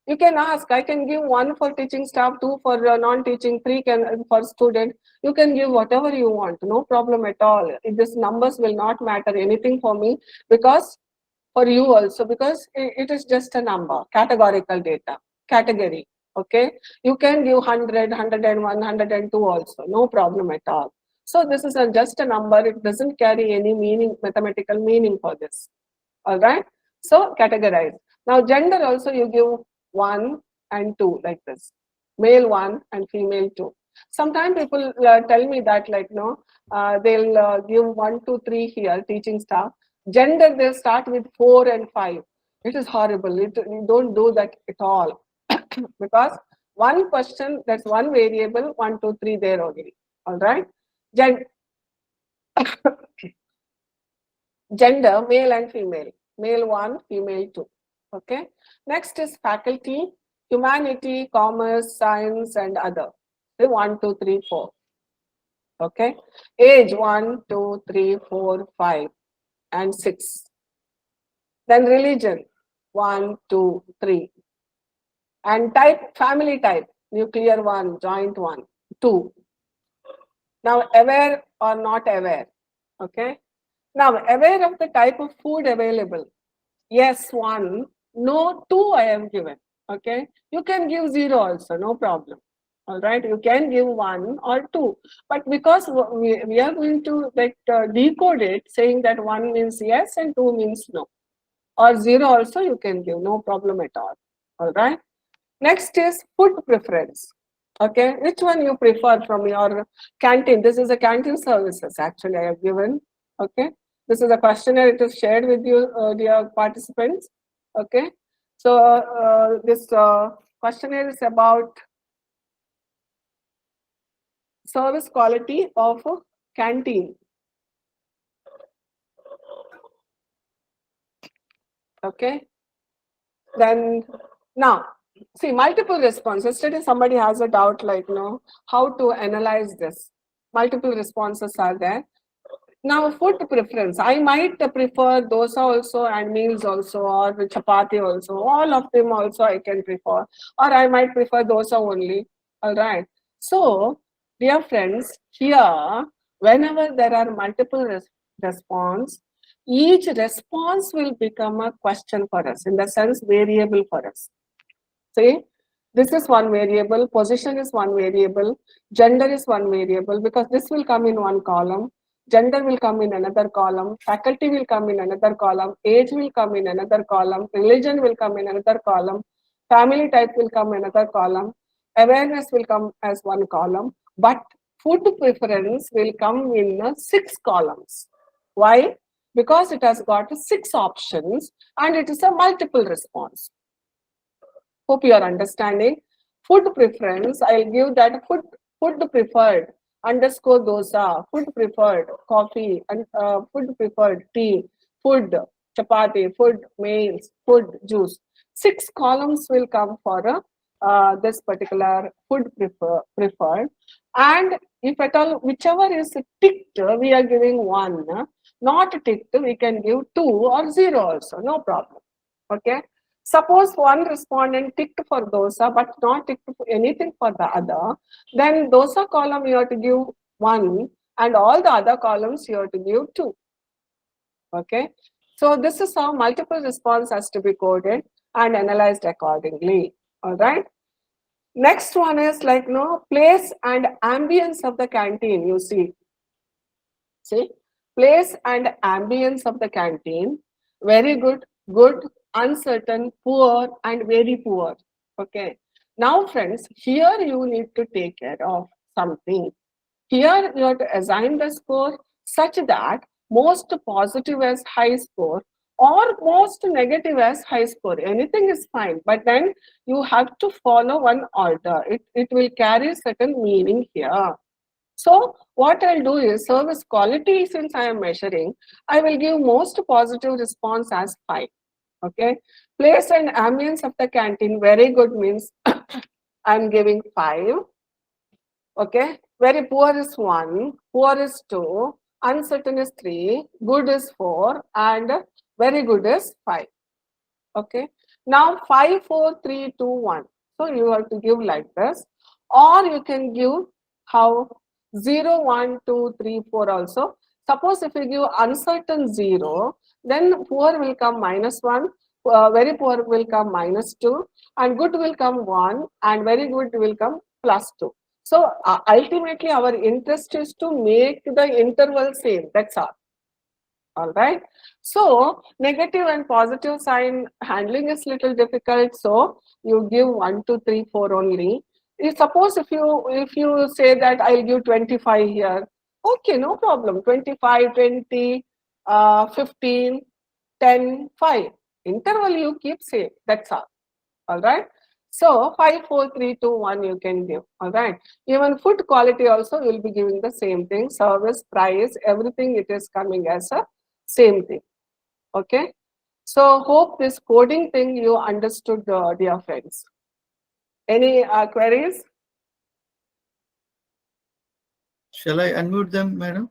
You can ask, I can give 1 for teaching staff, 2 for non-teaching, 3 can for student. You can give whatever you want, no problem at all. These numbers will not matter anything for me because for you also, because it is just a number, categorical data, category. Okay, you can give 100, 101, 102 also, no problem at all. So this is just a number, it doesn't carry any meaning, mathematical meaning for this. All right, so categorize. Now gender also you give 1 and 2 like this, male 1 and female 2. Sometimes people tell me that like no, they'll give 1, 2, 3 here, teaching staff. Gender, they'll start with 4 and 5. It is horrible. You don't do that at all. Because one question, that's one variable, 1, 2, 3 there only. All right. Gen Gender, male and female. Male 1, female 2. Okay. Next is faculty, humanity, commerce, science, and other. Okay, 1, 2, 3, 4. Okay. Age 1, 2, 3, 4, 5, and 6. Then religion 1, 2, 3. And type, family type, nuclear 1, joint 1, 2. Now aware or not aware. Okay. Now aware of the type of food available. Yes, 1. No, 2 I am given. Okay. You can give 0 also, no problem. All right. You can give 1 or 2. But because we are going to like decode it, saying that 1 means yes and 2 means no. Or 0 also you can give, no problem at all. All right. Next is food preference. Okay, which one you prefer from your canteen? This is a canteen services actually I have given. Okay, this is a questionnaire. It is shared with you, dear participants. Okay, so this questionnaire is about service quality of canteen. Okay, then now see multiple responses. Yesterday somebody has a doubt like how to analyze this. multiple responses are there. Now, food preference. I might prefer dosa also and meals also, or chapati also. All of them also I can prefer, or I might prefer dosa only. All right. So, dear friends, here, whenever there are multiple response, each response will become a question for us, in the sense variable for us. See, this is one variable, position is one variable, gender is one variable, because this will come in one column, gender will come in another column, faculty will come in another column, age will come in another column, religion will come in another column, family type will come in another column, awareness will come as one column, but food preference will come in 6 columns. Why? Because it has got 6 options and it is a multiple response. Hope you are understanding. Food preference, I'll give that food preferred underscore dosa, food preferred coffee, and food preferred tea, food chapati, food meals, food juice. 6 columns will come for this particular food preferred. And if at all, whichever is ticked, we are giving 1. Not ticked, we can give 2 or 0 also, no problem. Okay. Suppose one respondent ticked for dosa but not ticked for anything for the other, then dosa column you have to give 1 and all the other columns you have to give 2. Okay. So this is how multiple response has to be coded and analyzed accordingly. All right. Next one is like place and ambience of the canteen. You see, place and ambience of the canteen. Very good, good, uncertain, poor, and very poor. Okay. Now, friends, here you need to take care of something. Here you have to assign the score such that most positive as high score or most negative as high score. Anything is fine, but then you have to follow one order. It will carry certain meaning here. So what I'll do is service quality, since I am measuring, I will give most positive response as 5. Okay. Place and ambience of the canteen, very good means I'm giving 5. Okay. Very poor is 1, poor is 2, uncertain is 3, good is 4, and very good is 5. Okay. Now 5, 4, 3, 2, 1. So you have to give like this, or you can give how 0, 1, 2, 3, 4 also. Suppose if you give uncertain 0, then poor will come -1, very poor will come -2, and good will come 1, and very good will come +2. So ultimately our interest is to make the interval same, that's all. All right. So negative and positive sign handling is little difficult. So you give 1, 2, 3, 4 only. Suppose if you say that I'll give 25 here, okay, no problem. 25, 20, 15, 10, 5. Interval you keep same. That's all. All right. So 5, 4, 3, 2, 1 you can give. All right. Even food quality also will be giving the same thing. Service, price, everything it is coming as a same thing. Okay. So hope this coding thing you understood, dear friends. Any queries? Shall I unmute them, madam?